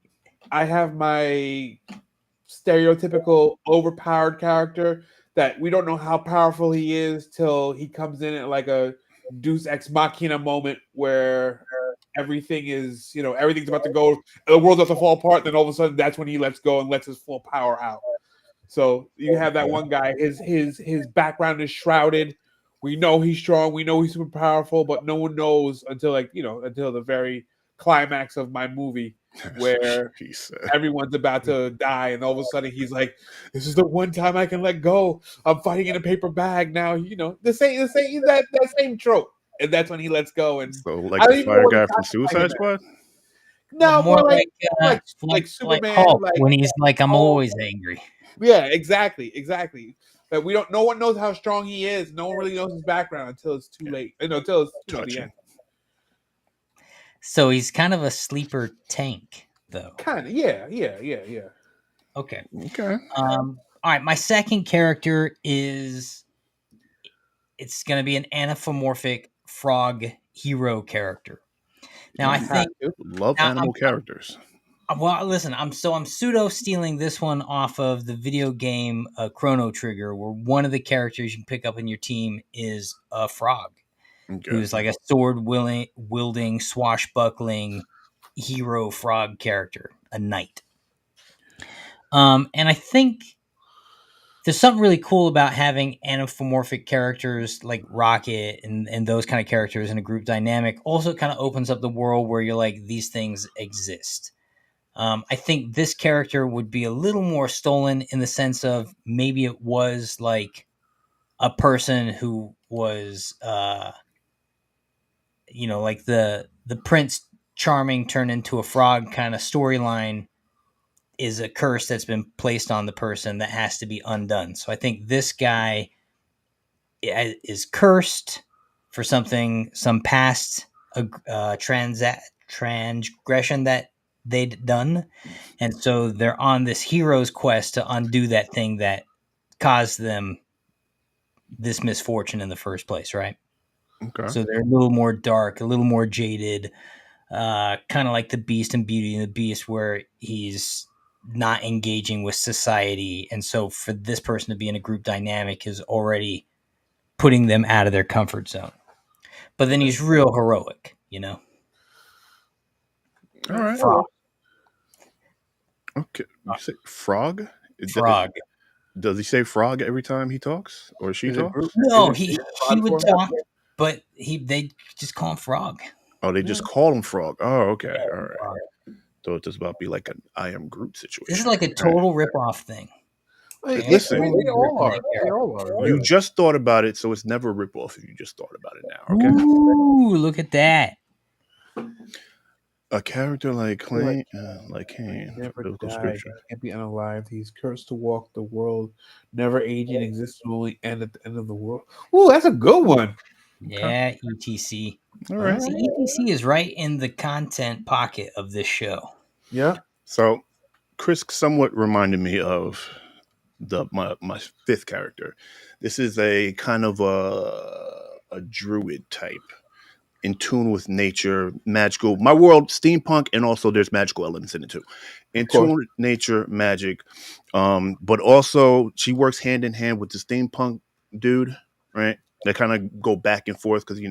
stereotypical overpowered character that we don't know how powerful he is till he comes in at like a Deus Ex Machina moment where everything's about to go, the world's about to fall apart. Then all of a sudden, that's when he lets go and lets his full power out. So you have that one guy. His background is shrouded. We know he's strong. We know he's super powerful, but no one knows until until the very climax of my movie where everyone's about to die, and all of a sudden he's like, "This is the one time I can let go. I'm fighting in a paper bag now." The same trope, and that's when he lets go. And so like the fire guy from Suicide Squad. No, more like like Superman, Hulk when he's like, "I'm always angry." Yeah, exactly. But no one knows how strong he is. No one really knows his background until it's too late. Until it's the end. So he's kind of a sleeper tank, though. Kind of, yeah. Okay. Okay. All right. My second character it's going to be an anthropomorphic frog hero character. Now, I think love animal characters. Well, listen, I'm pseudo stealing this one off of the video game Chrono Trigger, where one of the characters you can pick up in your team is a frog, who's like a sword wielding, swashbuckling hero frog character, a knight. And I think there's something really cool about having anthropomorphic characters like Rocket and those kind of characters in a group dynamic. Also, kind of opens up the world where you're like, these things exist. I think this character would be a little more stolen in the sense of maybe it was like a person who was, like the Prince Charming turned into a frog kind of storyline is a curse that's been placed on the person that has to be undone. So I think this guy is cursed for some past transgression that they'd done, and so they're on this hero's quest to undo that thing that caused them this misfortune in the first place, right? Okay. So they're a little more dark, a little more jaded, kind of like the Beast and Beauty and the Beast, where he's not engaging with society, and so for this person to be in a group dynamic is already putting them out of their comfort zone. But then he's real heroic, All right. Frog. Okay. You say frog? Frog. Does he say frog every time he talks or she talks? No, he would talk, but they just call him Frog. Oh, they just call him Frog. Oh, okay. All right. Frog. So it's just about to be like an I Am Groot situation. This is like a total rip-off thing. Listen, they all are. You just thought about it, so it's never a rip-off if you just thought about it now. Okay. Ooh, look at that. A character like Cain, never died, can't be unalived. He's cursed to walk the world, never aging, exists only end at the end of the world. Ooh, that's a good one. Yeah, ETC. All right. See, ETC is right in the content pocket of this show. Yeah. So, Chris somewhat reminded me of my fifth character. This is a kind of a druid type, in tune with nature, magical. My world, steampunk, and also there's magical elements in it too. In tune with nature, magic, but also she works hand in hand with the steampunk dude, right? They kind of go back and forth because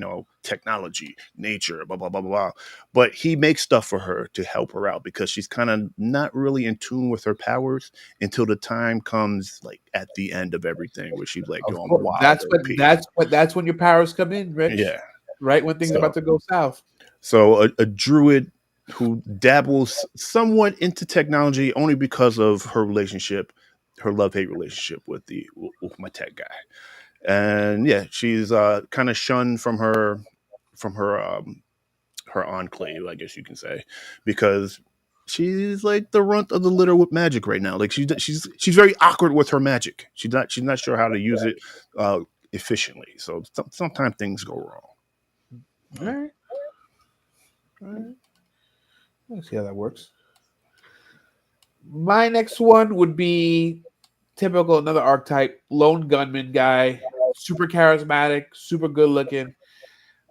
technology, nature, blah blah blah blah. But he makes stuff for her to help her out because she's kind of not really in tune with her powers until the time comes, like at the end of everything, where she's like, "Yo, I'm wild." That's when your powers come in, Rich. Yeah. Right when things are about to go south. So a druid who dabbles somewhat into technology only because of her love-hate relationship with my tech guy. And yeah, she's kind of shunned from her enclave, I guess you can say, because she's like the runt of the litter with magic right now. Like she's very awkward with her magic. She's not sure how to use it efficiently. So sometimes things go wrong. All right. right. Let's see how that works. My next one would be typical, another archetype, lone gunman guy, super charismatic, super good looking,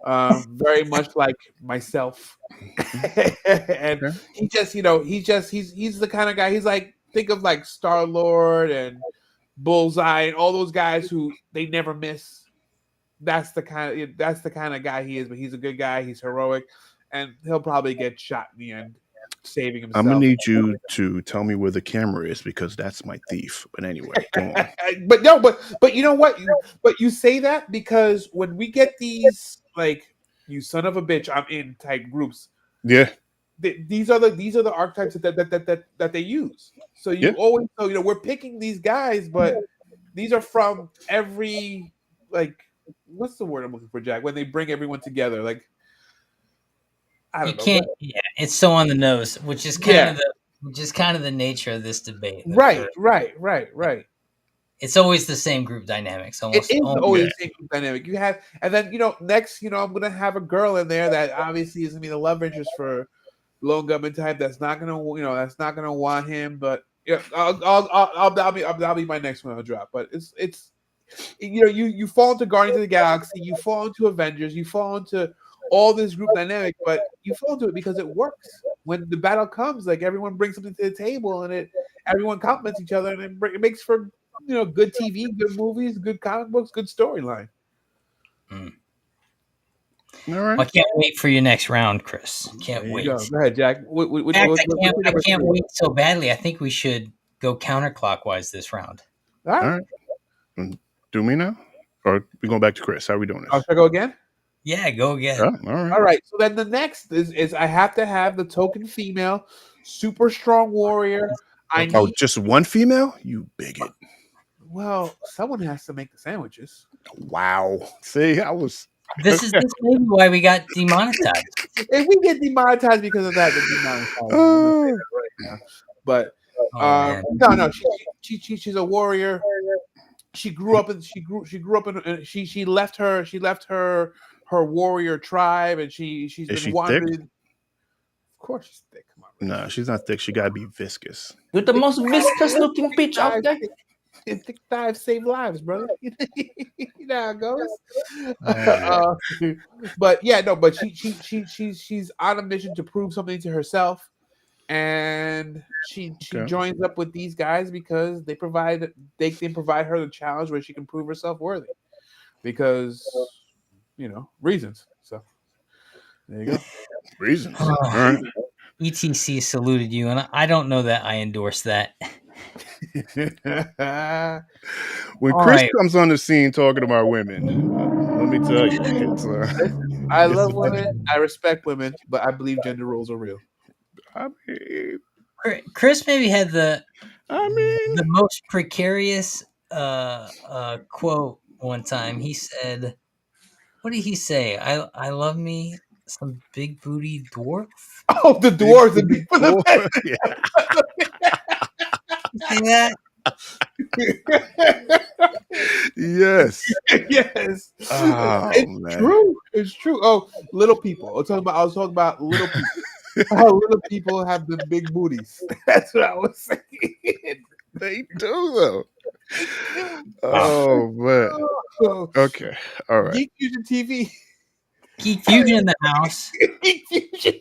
very much like myself. And Okay. he just, he's the kind of guy. He's like, think of like Star Lord and Bullseye and all those guys who they never miss. That's the kind of guy he is. But he's a good guy. He's heroic, and he'll probably get shot in the end, saving I'm gonna himself. need you to tell me where the camera is because that's my thief. But anyway, go on. But no, but you know what? But you say that because when we get these like you son of a bitch, I'm in type groups. Yeah, These are the archetypes that they use. So yeah. you always we're picking these guys, but these are from every like what's the word I'm looking for, Jack? When they bring everyone together, like I You don't know. can't. Yeah, it's so on the nose, which is kind of the nature of this debate. Right. It's always the same group dynamics. It Almost. is almost always Yeah. the same group dynamic. You have, and then next, I'm gonna have a girl in there that obviously is gonna be the love interest for lone gunman type. That's not gonna, that's not gonna want him. But yeah, I'll be my next one I'll drop. But it's you fall into Guardians of the Galaxy, you fall into Avengers, you fall into all this group dynamic, but you fall into it because it works. When the battle comes, like everyone brings something to the table, and everyone compliments each other, and it makes for good TV, good movies, good comic books, good storyline. Mm. All Well, right. I can't wait for your next round, Chris. Can't There you wait. go. Go ahead, Jack. In fact, I can't wait so badly. I think we should go counterclockwise this round. All All right. right. Do me now, or we going back to Chris? How are we doing Should this? I go again? Yeah, go again. Oh, all right. All right. So then the next is I have to have the token female, super strong warrior. I Oh, need. just one female? You bigot. Well, someone has to make the sandwiches. Wow. See, I was. This may be why we got demonetized. If we get demonetized because of that, then demonetized. I'm gonna say that right now. But Oh man. no, she's a warrior. She grew up in she left her warrior tribe, and she's Is been she thick? wandering. Of course she's thick. Come on. No, she's not thick. She gotta be viscous. You're the most viscous looking bitch out there. Thick thighs save lives, brother. You know how it goes. Oh, But yeah, no, but she's on a mission to prove something to herself, and she Okay. joins up with these guys because they can provide her the challenge where she can prove herself worthy, because reasons. So there you go. Reasons. Oh. All right. ETC saluted you, and I don't know that I endorse that. When All Chris right. comes on the scene talking about women, let me tell you, it's I it's love a- women. I respect women, but I believe gender roles are real. I mean, Chris maybe had the I most precarious quote one time. He said, "What did he say? I love me some big booty dwarf." Oh, the dwarves, the big for the mean, yeah. You see that? Yes. Yes. Oh, It's man. true. It's true. Oh, little people. I was talking about little people. How little people have the big booties. That's what I was saying. They do though. Oh man. Oh, Okay. All right. Geek Fusion TV. Geek Fusion in the house. Geek Fusion.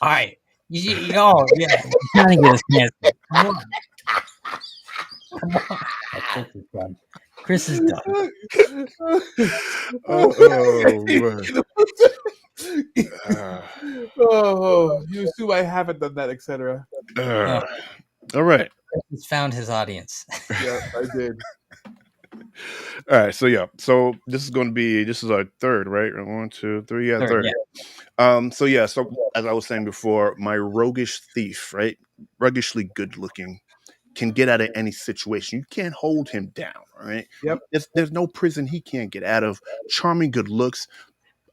All right. Oh yeah, you're trying to get us canceled. Come on. Chris is done. Chris is done. Oh man. Oh, you assume I haven't done that, etc. All right. Chris has found his audience. Yeah, I did. All right. So yeah. So this is our third, right? 1, 2, 3. Yeah, third. Yeah. So yeah. So as I was saying before, my roguish thief, right? Ruggishly good looking, can get out of any situation. You can't hold him down. All right. Yep. There's no prison he can't get out of. Charming, good looks.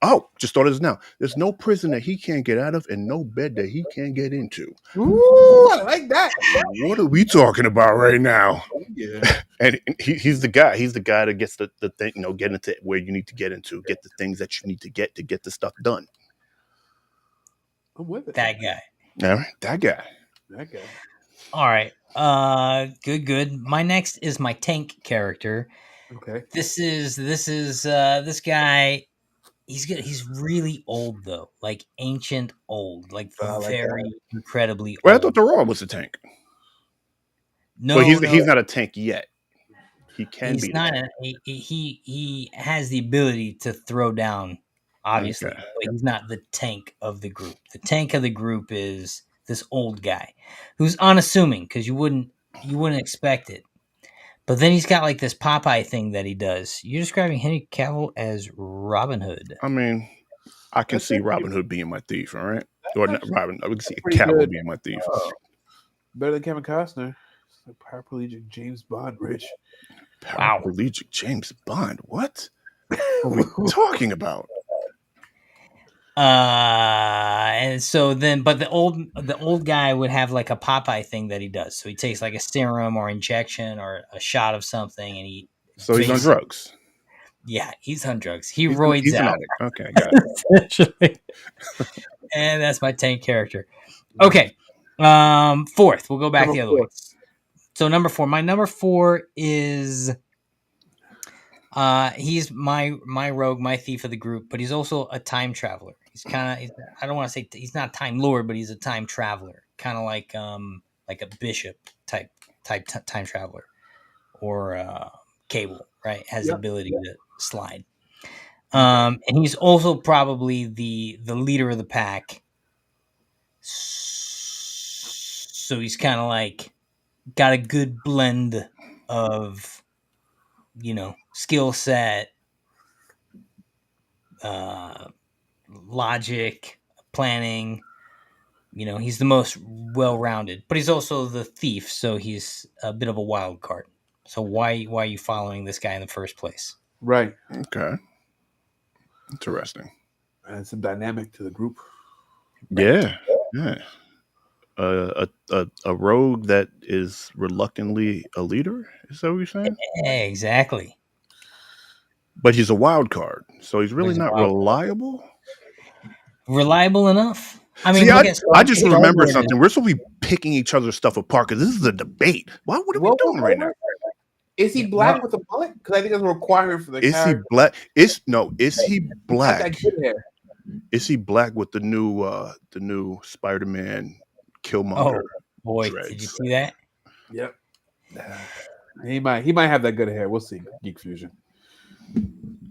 Oh, just thought of this now. There's no prison that he can't get out of, and no bed that he can't get into. Ooh, I like that. What are we talking about right now? Yeah. And he's the guy. He's the guy that gets the thing, get into where you need to get into, get the things that you need to get the stuff done. I'm with it. That guy. All right, that guy. That guy. All right. Good. My next is my tank character. Okay. This guy. He's good. He's really old though, like ancient old, like Like very that. incredibly Well, I thought old. the Raw was a tank. But No, he's not a tank yet. He can he's be the not. tank. He has the ability to throw down, obviously, Okay. but he's not the tank of the group. The tank of the group is this old guy who's unassuming because you wouldn't expect it. But then he's got like this Popeye thing that he does. You're describing Henry Cavill as Robin Hood. I mean, I can That's see actually- Robin Hood being my thief, all right? Or not actually Robin. I would see pretty Cavill good. being my thief. Oh, better than Kevin Costner. It's like paraplegic James Bond, Rich. Wow. Paraplegic James Bond. What are we talking about? And so then, but the old guy would have like a Popeye thing that he does. So he takes like a serum or injection or a shot of something, and he. So he's on drugs. Yeah, he's on drugs. He He's roids an out. addict. Okay, got it. Essentially. And that's my tank character. Okay. Fourth. We'll go back Number the other way. four. So number 4. My number 4 is he's my rogue, my thief of the group, but he's also a time traveler. He's kind of I don't want to say he's not a time lord, but he's a time traveler, kind of like a bishop type time traveler or Cable, right? Has the ability to slide. And he's also probably the leader of the pack. So he's kind of like got a good blend of, skill set, logic, planning. He's the most well-rounded, but he's also the thief, so he's a bit of a wild card. So why are you following this guy in the first place? Right. Okay. Interesting. And some dynamic to the group. Yeah. A rogue that is reluctantly a leader. Is that what you're saying? Yeah, exactly. But he's a wild card, so he's really not reliable. Reliable enough. I mean, See, look at I just remember Star-Lord. something. We're supposed to be picking each other's stuff apart because this is a debate. What are we doing right now? Is he black with a mullet? Because I think that's a requirement for the Is character. he black? Is he black? That good hair. Is he black with the new Spider-Man Killmonger? Oh boy, dreads? did you see that? Yep. He might have that good hair. We'll see. Geek Fusion.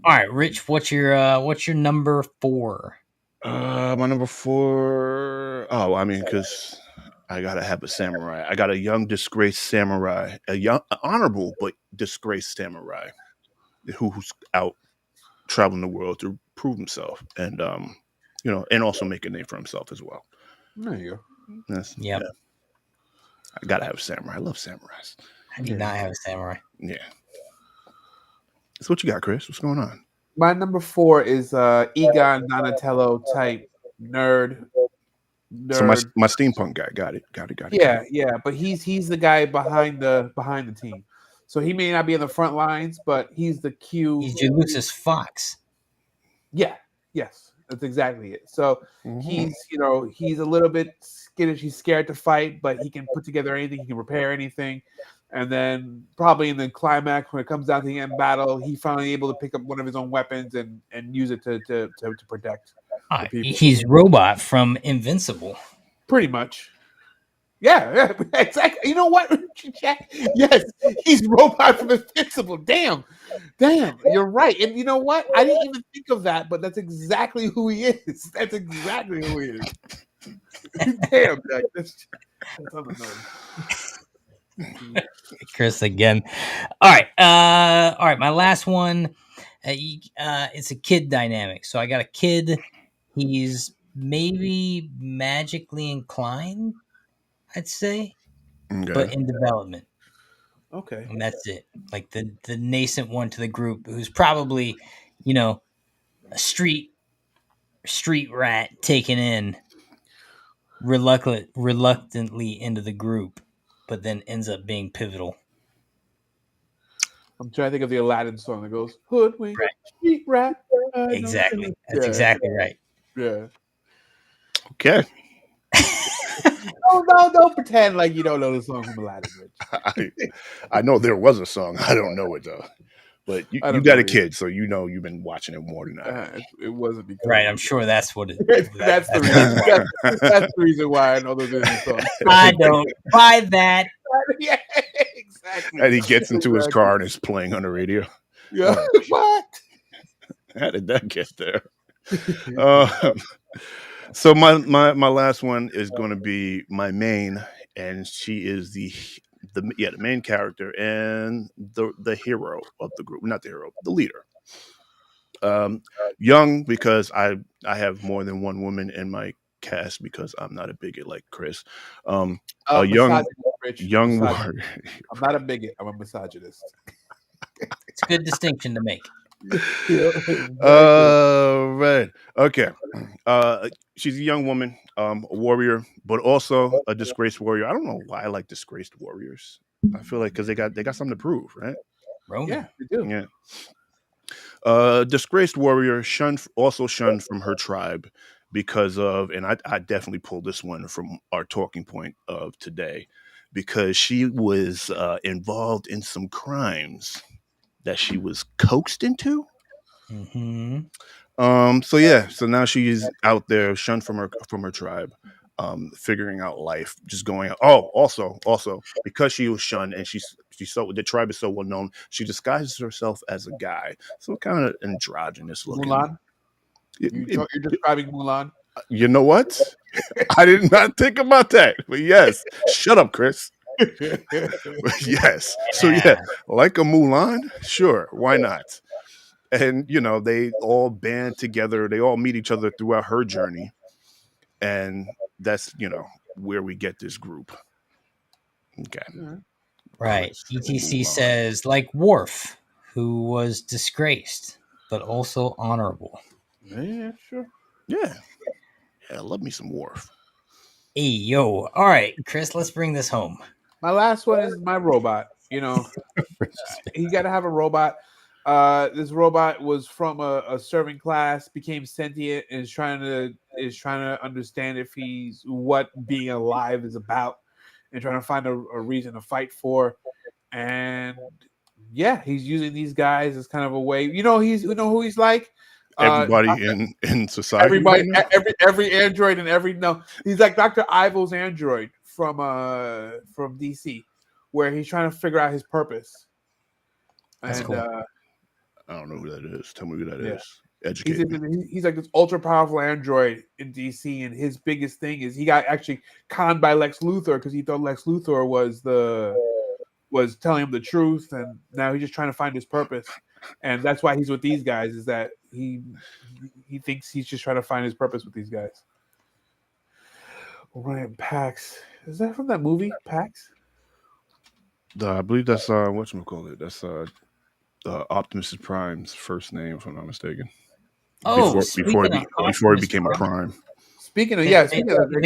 All right, Rich, what's your number 4? My number 4. Oh, I mean, because I gotta have a samurai. I got a young disgraced samurai, honorable but disgraced samurai, who's out traveling the world to prove himself, and and also make a name for himself as well. There you go. Yes. Yep. Yeah. I gotta have a samurai. I love samurais. I did not have a samurai. Yeah. So what you got, Chris? What's going on? My number 4 is Egon Donatello type nerd. So my steampunk guy. Got it. Yeah. But he's the guy behind the team. So he may not be in the front lines, but he's the Q. He's Lucius Fox. Yeah. Yes. That's exactly it. So he's a little bit skittish. He's scared to fight, but he can put together anything. He can repair anything. And then probably in the climax, when it comes down to the end battle, he finally able to pick up one of his own weapons and use it to protect the people. He's Robot from Invincible. Pretty much. Yeah, exactly. You know what? Yes, he's Robot from Invincible. Damn, you're right. And you know what? I didn't even think of that, but that's exactly who he is. That's exactly who he is. Damn, that's on the nose. Chris again. All right. My last one. It's a kid dynamic. So I got a kid. He's maybe magically inclined, I'd say, but in development. Okay. And that's it. Like the nascent one to the group, who's probably, a street rat taken in reluctantly into the group, but then ends up being pivotal. I'm trying to think of the Aladdin song that goes hoodwink, street rat. Exactly. That's exactly right. Yeah. Okay. Don't pretend like you don't know the song from Aladdin, Rich. I know there was a song. I don't know it though. But I you don't got know a either. kid, so you know you've been watching it more than I have. It wasn't because Right, I'm sure that's what it. that's the reason. That's the reason why I know those Disney songs. I don't buy that. Yeah, exactly. And he gets into his Exactly. car and it's playing on the radio. Yeah. Oh, What? how did that get there? Uh, so my last one is going to be my main, and she is the main character and the hero of the group, not the hero, the leader. Um, Young because I have more than one woman in my cast because I'm not a bigot like Chris. A young Misogynist, Rich. young Misogynist. warrior. I'm not a bigot. I'm a misogynist. It's a good distinction to make. Right. Okay. She's a young woman, a warrior, but also a disgraced warrior. I don't know why I like disgraced warriors. I feel like because they got something to prove, right? Roman. Yeah, they do. Yeah. Disgraced warrior also shunned from her tribe because of, and I definitely pulled this one from our talking point of today, because she was involved in some crimes that she was coaxed into. Mm-hmm. So yeah, so now she is out there, shunned from her tribe, figuring out life, just going. Oh, also because she was shunned and she's so the tribe is so well known, she disguises herself as a guy, so kind of androgynous looking. Mulan. It- You're describing Mulan. you know what? I did not think about that, but yes. Shut up, Chris. Yes. So yeah, like a Mulan, sure, why not? And they all band together, they all meet each other throughout her journey, and that's where we get this group. Okay. Right. Chris and ETC Mulan. says, like Worf, who was disgraced, but also honorable. Yeah, sure. Yeah, I love me some Worf. Hey, yo. All right, Chris, let's bring this home. My last one is my robot. You got to have a robot. This robot was from a serving class, became sentient, and is trying to understand what being alive is about, and trying to find a reason to fight for. And yeah, he's using these guys as kind of a way. Who he's like. Everybody in society. Everybody, right now? every android and he's like Dr. Ivo's android from DC, where he's trying to figure out his purpose. That's And cool. I don't know who that is. Tell me who that Yeah. is. Educate me. he's like this ultra powerful android in DC, and his biggest thing is he got actually conned by Lex Luthor because he thought Lex Luthor was telling him the truth, and now he's just trying to find his purpose. And that's why he's with these guys, is that he thinks he's just trying to find his purpose with these guys. Ryan Pax. Is that from that movie, Pax? I believe that's whatchamacallit. That's Optimus Prime's first name, if I'm not mistaken. Oh, before he became a Prime. Speaking of, they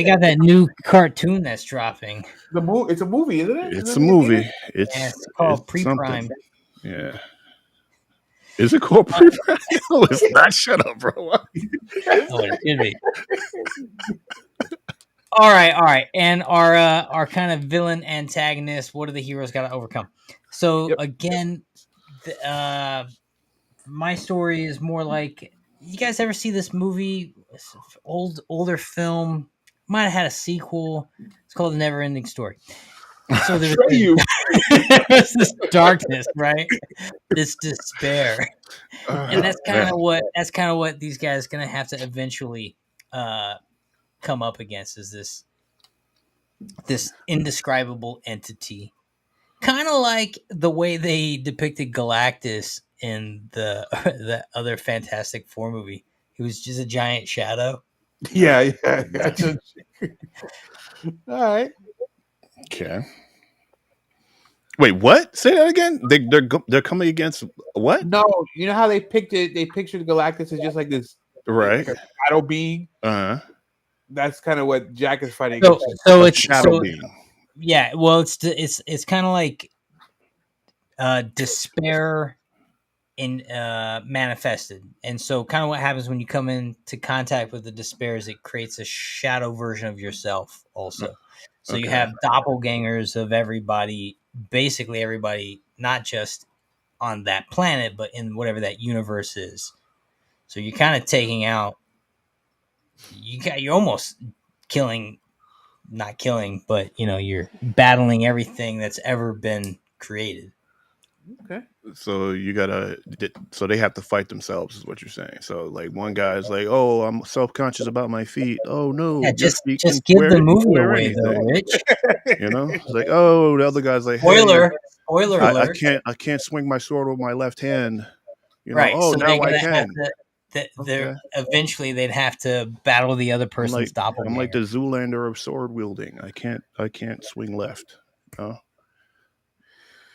got that new cartoon that's dropping. It's a movie, isn't it? It's a movie. It's called Pre-Prime. Something. Yeah. Is it called Pre-Prime? No, it's not. Shut up, bro. Oh, it should be. All right. And our kind of villain antagonist, what do the heroes got to overcome? So again, my story is more like, you guys ever see this movie? Older film, might have had a sequel. It's called The Never Ending Story. So there's this darkness, right? This despair, and that's kind of what these guys are gonna have to eventually come up against, is this indescribable entity, kind of like the way they depicted Galactus in the other Fantastic Four movie. He was just a giant shadow. Yeah. All right. Okay. Wait, what? Say that again. They're coming against what? No, you know how they pictured Galactus as just like this, right? Like a shadow being. That's kind of what Jack is fighting. So it's shadow being. Yeah, well, it's kind of like despair manifested. And so kind of what happens when you come into contact with the despair is it creates a shadow version of yourself also. So you have doppelgangers of everybody, basically everybody, not just on that planet, but in whatever that universe is. So you're kind of taking out, you're almost killing, not killing, but you're battling everything that's ever been created. Okay. So so they have to fight themselves, is what you're saying. So like one guy's like, "Oh, I'm self-conscious about my feet." Oh no, Yeah, your feet can just give the can movie wear away though, anything. Rich. It's like, oh, the other guy's like, "Hey, Spoiler I alert. can't swing my sword with my left hand." Right. Oh, So they're now I gonna have can. to. They're Okay. eventually they'd have to battle the other person's I'm like the doppelganger. Zoolander of sword wielding. I can't swing left. No,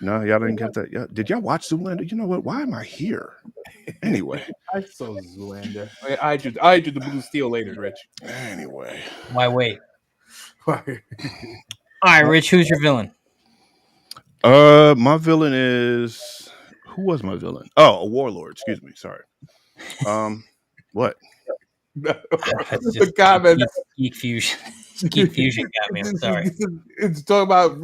no, y'all didn't get that. Yeah, did y'all watch Zoolander? You know what? Why am I here? Anyway, I saw Zoolander. I do the Blue Steel later, Rich. anyway. Why wait? All All right, Rich. Who's your villain? My villain is who was my villain? Oh, a warlord. Excuse me. Sorry. What? That's The just comments. geek fusion. Geek fusion got me. I'm sorry. It's talking about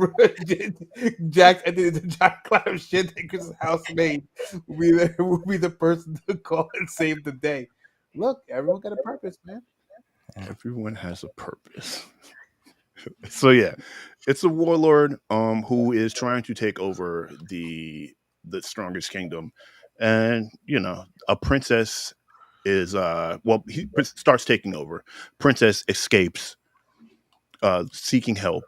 Jack's and the Jack Cloud shit that Chris's housemaid will be the person to call and save the day. Look, everyone got a purpose, man. Everyone has a purpose. So yeah, it's a warlord who is trying to take over the strongest kingdom, and a princess is he starts taking over. Princess escapes, seeking help,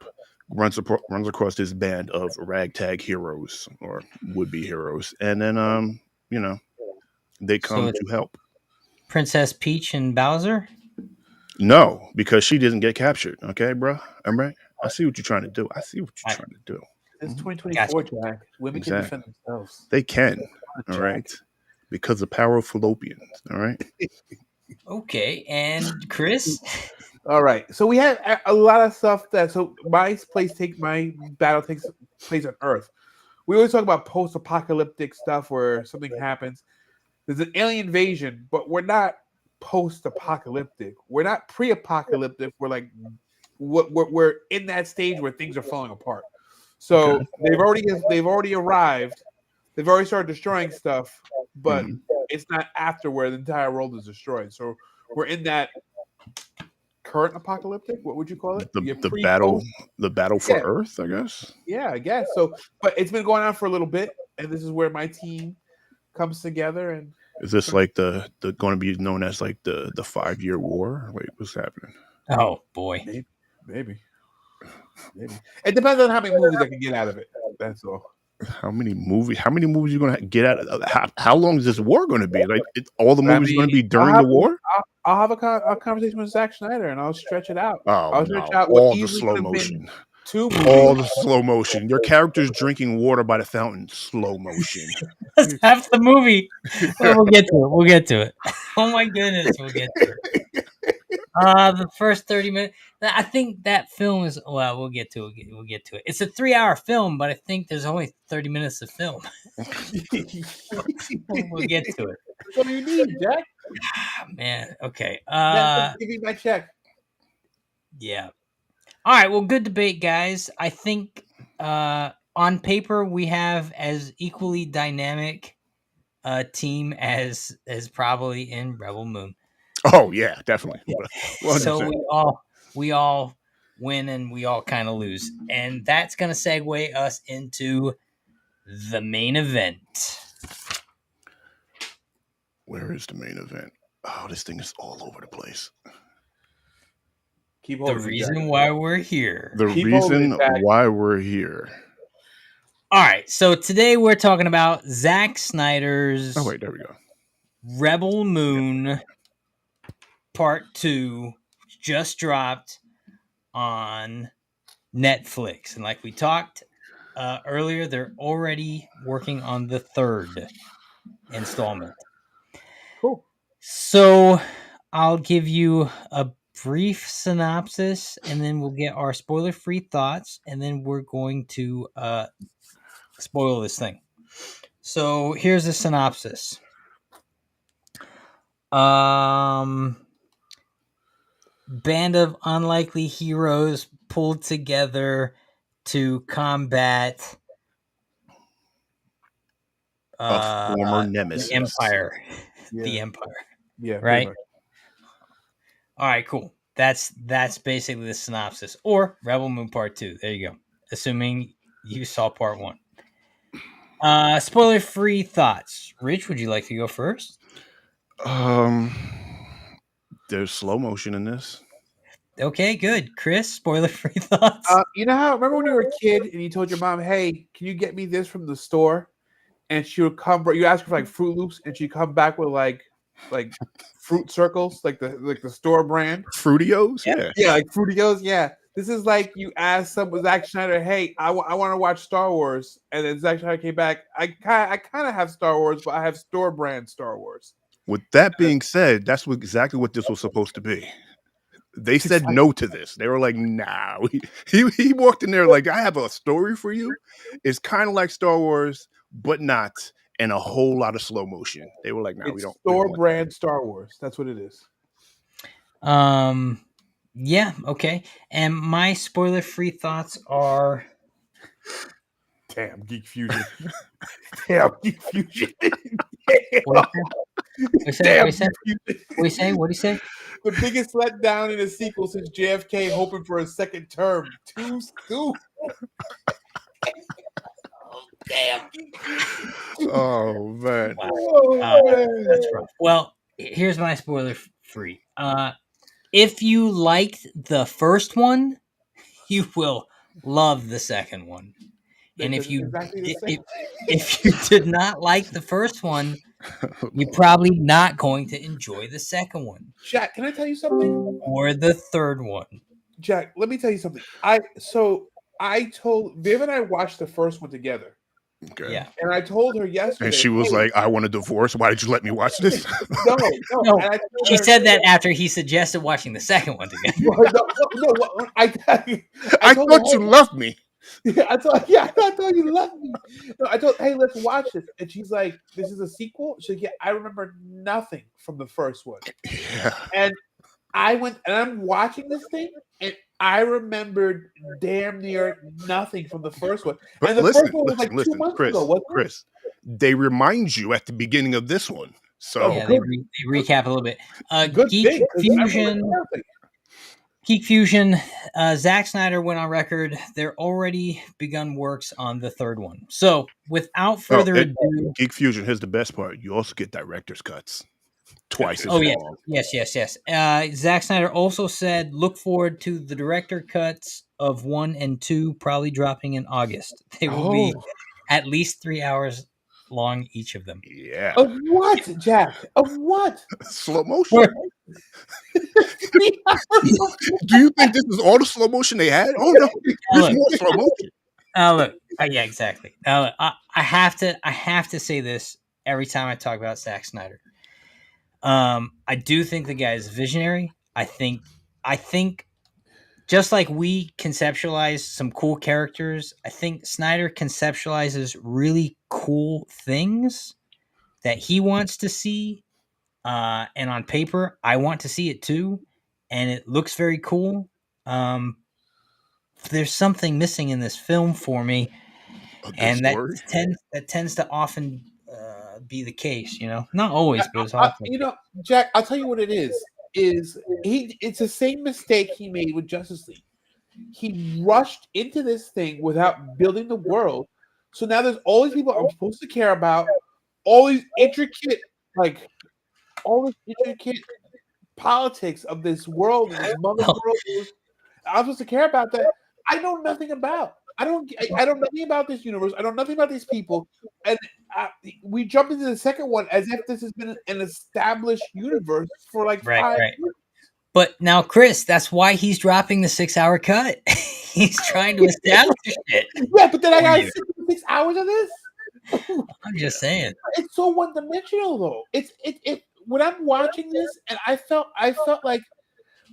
runs across this band of ragtag heroes or would be heroes, and then you know they So come it's to help. Princess Peach and Bowser. No, because she doesn't get captured. Okay, bro. I'm right. I see what you're trying to do. I see what you're Gotcha. trying to do. It's Mhm. 2024, Jack. Women can defend Exactly. themselves. They can. All Jack. right. Because the power of fallopians. All right. Okay, and Chris. All right. So we had a lot of stuff that. So my battle takes place on Earth. We always talk about post-apocalyptic stuff where something happens. There's an alien invasion, but we're not post-apocalyptic. We're not pre-apocalyptic. We're like we're in that stage where things are falling apart. So Okay. they've already arrived. They've already started destroying stuff, but Mhm. it's not after where the entire world is destroyed. So we're in that current apocalyptic. What would you call it? Your The pre-post. battle for Yeah, Earth, I guess. yeah, I guess so. But it's been going on for a little bit, and this is where my team comes together and Is this like the going to be known as like the 5-year war? Wait, what's happening? Oh boy. maybe, maybe, maybe. It depends on how many movies I can get out of it. That's all. How many movies? How many movies you going to get out? How long is this war going to be? Like all the But I movies going mean, to be during the war? I'll have a conversation with Zack Schneider, and I'll stretch it out. Oh I'll stretch no! out what All the easily slow could have been motion. 2 movies. All the slow motion. Your character's drinking water by the fountain. Slow motion. That's half the movie. Well, we'll get to it. We'll get to it. Oh my goodness, we'll get to it. The first 30 minutes. I think that film is. Well, we'll get to it. We'll get to it. It's a 3-hour film, but I think there's only 30 minutes of film. We'll get to it. That's all you need, Jack. Man, okay. Give me my check. Yeah. All right. Well, good debate, guys. I think on paper we have as equally dynamic a team as probably in Rebel Moon. Oh yeah, definitely. Yeah. So 100%. we all win and we all kind of lose, and that's gonna segue us into the main event. Where is the main event? Oh, this thing is all over the place. Keep The holding it, reason Jack. why we're here. The Keep holding reason it, Jack. why we're here. All right. So today we're talking about Zack Snyder's Oh wait, there we go. Rebel Moon Part 2 just dropped on Netflix. And like we talked earlier, they're already working on the third installment. Cool. So I'll give you a brief synopsis and then we'll get our spoiler free thoughts and then we're going to spoil this thing. So here's the synopsis. Band of unlikely heroes pulled together to combat A former the nemesis. Empire. Yeah. The Empire. Yeah. Right? Much. All right, cool. That's basically the synopsis. Or Rebel Moon Part 2. There you go. Assuming you saw Part 1. Spoiler-free thoughts. Rich, would you like to go first? There's slow motion in this. Okay, good. Chris, spoiler-free thoughts? You know how, remember when you were a kid and you told your mom, hey, can you get me this from the store? And she would come, you ask her for like Fruit Loops, and she'd come back with like fruit circles, like the store brand. Fruitios? Yeah. Yeah, like Fruitios, yeah. This is like you asked Zack Snyder, hey, I want to watch Star Wars. And then Zack Snyder came back, I kind of have Star Wars, but I have store brand Star Wars. With that being said, that's exactly what this was supposed to be. They said no to this. They were like, nah. He walked in there like, I have a story for you. It's kind of like Star Wars, but not, and a whole lot of slow motion. They were like, nah, we don't. Store brand Star Wars. That's what it is. Yeah, okay. And my spoiler-free thoughts are... Damn, Geek Fusion. Damn, Geek Fusion. What do you say? The biggest letdown in a sequel since JFK hoping for a second term. Too soon. Oh, damn. Oh, man. Wow. That's rough. Well, here's my spoiler-free. If you liked the first one, you will love the second one. And if you did not like the first one, you're probably not going to enjoy the second one. Jack, can I tell you something? Or the third one. Jack, let me tell you something. I told Viv and I watched the first one together. Okay. Yeah. And I told her yesterday. And she was like, I want a divorce. Why did you let me watch this? No. She said that after he suggested watching the second one together. I thought you loved me. I thought you loved me. No, I told, hey, let's watch this. And she's like, this is a sequel? She's like, yeah, I remember nothing from the first one. Yeah. And I went, and I'm watching this thing, and I remembered damn near nothing from the first one. But and the listen, first one was like 2 months Chris, ago, wasn't it? Chris, they remind you at the beginning of this one. So yeah, they recap a little bit. Good Geek thing, 'cause I Fusion. Geek Fusion, Zack Snyder went on record. They're already begun works on the third one. So, without further ado, Geek Fusion. Here's the best part: you also get director's cuts, twice as long. Yes. Zack Snyder also said, "Look forward to the director cuts of 1 and 2, probably dropping in August. They will be at least 3 hours long, each of them." Yeah. Of what, Jack? Of what? Slow motion. Do you think this is all the slow motion they had? Oh no, there's more slow motion. Look, yeah, exactly. Look, I have to say this every time I talk about Zack Snyder. I do think the guy is visionary. I think just like we conceptualize some cool characters, I think Snyder conceptualizes really cool things that he wants to see. And on paper, I want to see it too. And it looks very cool. There's something missing in this film for me. And that tends to often be the case, not always, but it's often. Jack, I'll tell you what it is. It's the same mistake he made with Justice League. He rushed into this thing without building the world. So now there's all these people I'm supposed to care about, all these intricate politics of this world, this mother world. I'm supposed to care about that. I know nothing about. I know nothing about this universe. I know nothing about these people. And we jump into the second one as if this has been an established universe for like 5 years. But now, Chris, that's why he's dropping the 6-hour cut. He's trying to establish it. Yeah, but then I got 6 hours of this. I'm just saying. It's so one-dimensional, though. It when I'm watching this, and I felt like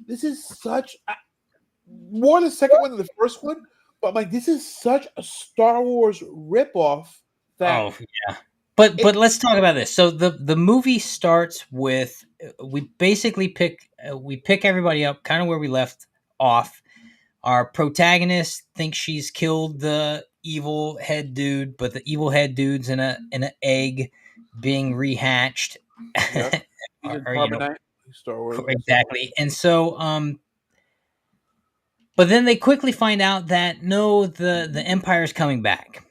this is such more the second one than the first one. But I'm like, this is such a Star Wars ripoff that But let's talk about this. So the movie starts with we basically pick everybody up kind of where we left off. Our protagonist thinks she's killed the evil head dude, but the evil head dude's in an egg being rehatched. Yep. He's in Carbonite. Star Wars. Exactly. And so but then they quickly find out that no, the Empire's coming back.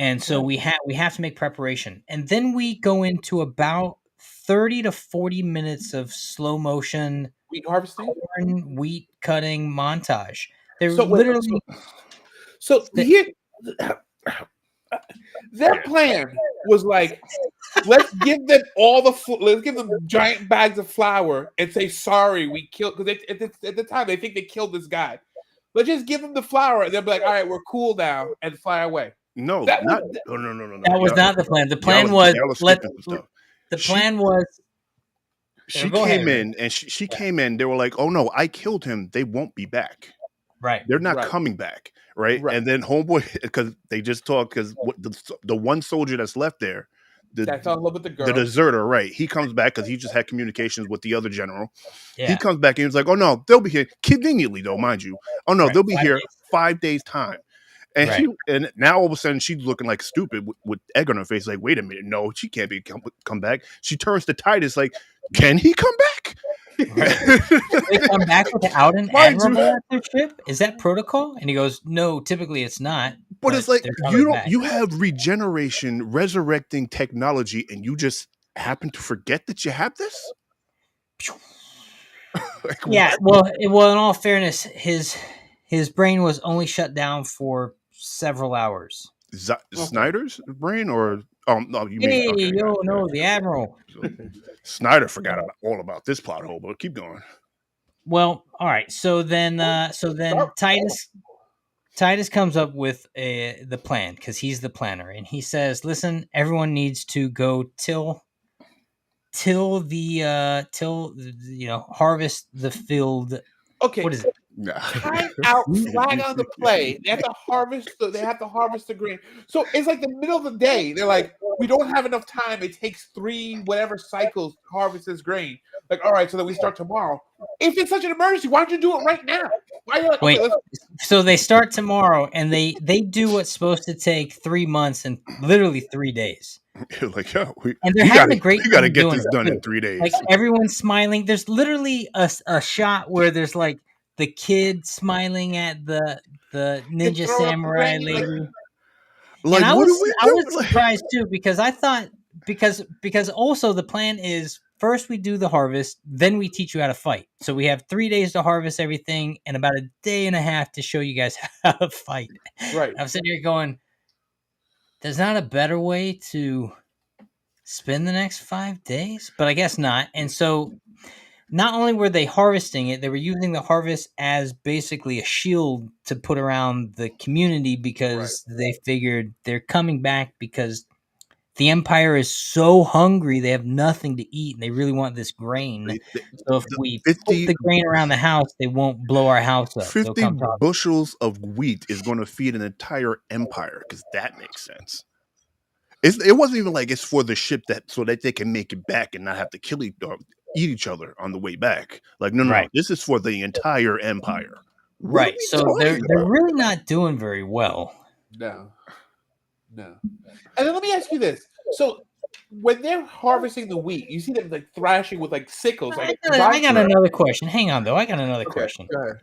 And so we have to make preparation. And then we go into about 30 to 40 minutes of slow motion wheat harvesting, corn, wheat cutting montage. They're So literally here, their plan was like, let's give them let's give them giant bags of flour and say sorry we killed, because at the time they think they killed this guy. Let's just give them the flour and they'll be like, all right, we're cool now, and fly away. No, That was not the plan. The plan was she came in and she came in. They were like, "Oh no, I killed him. They won't be back. Right? They're not coming back. Right? And then homeboy, because they just talked, because the one soldier that's left there, that's in love with the girl, the deserter, right? He comes back because he just had communications with the other general. Yeah. He comes back and he's like, "Oh no, they'll be here conveniently, though, mind you. Oh no, they'll be here 5 days time." And and now all of a sudden she's looking like stupid with egg on her face. Like, wait a minute, no, she can't come back. She turns to Titus like, can he come back? They come back without an admiral at their ship? Is that protocol? And he goes, no, typically it's not. But it's like you have regeneration, resurrecting technology, and you just happen to forget that you have this. Like, yeah, well, in all fairness, his brain was only shut down for several hours. Snyder's brain, or no, you mean the admiral. So, Snyder forgot all about this plot hole, but keep going. Well, all right. So then Titus comes up with the plan, because he's the planner, and he says, "Listen, everyone needs to go till harvest the field." Okay. What is it? Time out, flag on the play. They have to harvest. They have to harvest the grain. So it's like the middle of the day. They're like, we don't have enough time. It takes 3 whatever cycles to harvest this grain. Like, all right, so then we start tomorrow. If it's such an emergency, why don't you do it right now? Why are you like, wait? Okay, so they start tomorrow, and they do what's supposed to take 3 months and literally 3 days. Like, yo, and they're having a great. You got to get this done in 3 days. Like, everyone's smiling. There's literally a shot where there's like the kid smiling at the ninja samurai lady. Like, and I was surprised too, because I thought because also the plan is, first we do the harvest, then we teach you how to fight. So we have 3 days to harvest everything and about a day and a half to show you guys how to fight. Right. I'm sitting here going, there's not a better way to spend the next 5 days, but I guess not. And so not only were they harvesting it, they were using the harvest as basically a shield to put around the community, because they figured they're coming back because the Empire is so hungry they have nothing to eat and they really want this grain. So if we put the grain around the house, they won't blow our house up. 50 bushels of wheat is going to feed an entire empire, because that makes sense. It wasn't even like it's for the ship so that they can make it back and not have to eat each other on the way back. Like, no, this is for the entire empire. Right. So they're really not doing very well. No. And then let me ask you this. So when they're harvesting the wheat, you see them like thrashing with like sickles. Like, I got another question. Hang on, though. I got another question. Go ahead.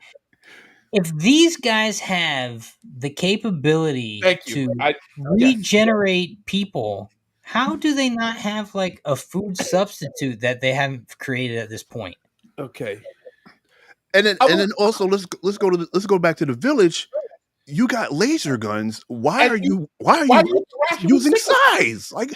If these guys have the capability to regenerate people, how do they not have like a food substitute that they haven't created at this point? Okay. And then also let's go back to the village. You got laser guns. Why are you using size? Like,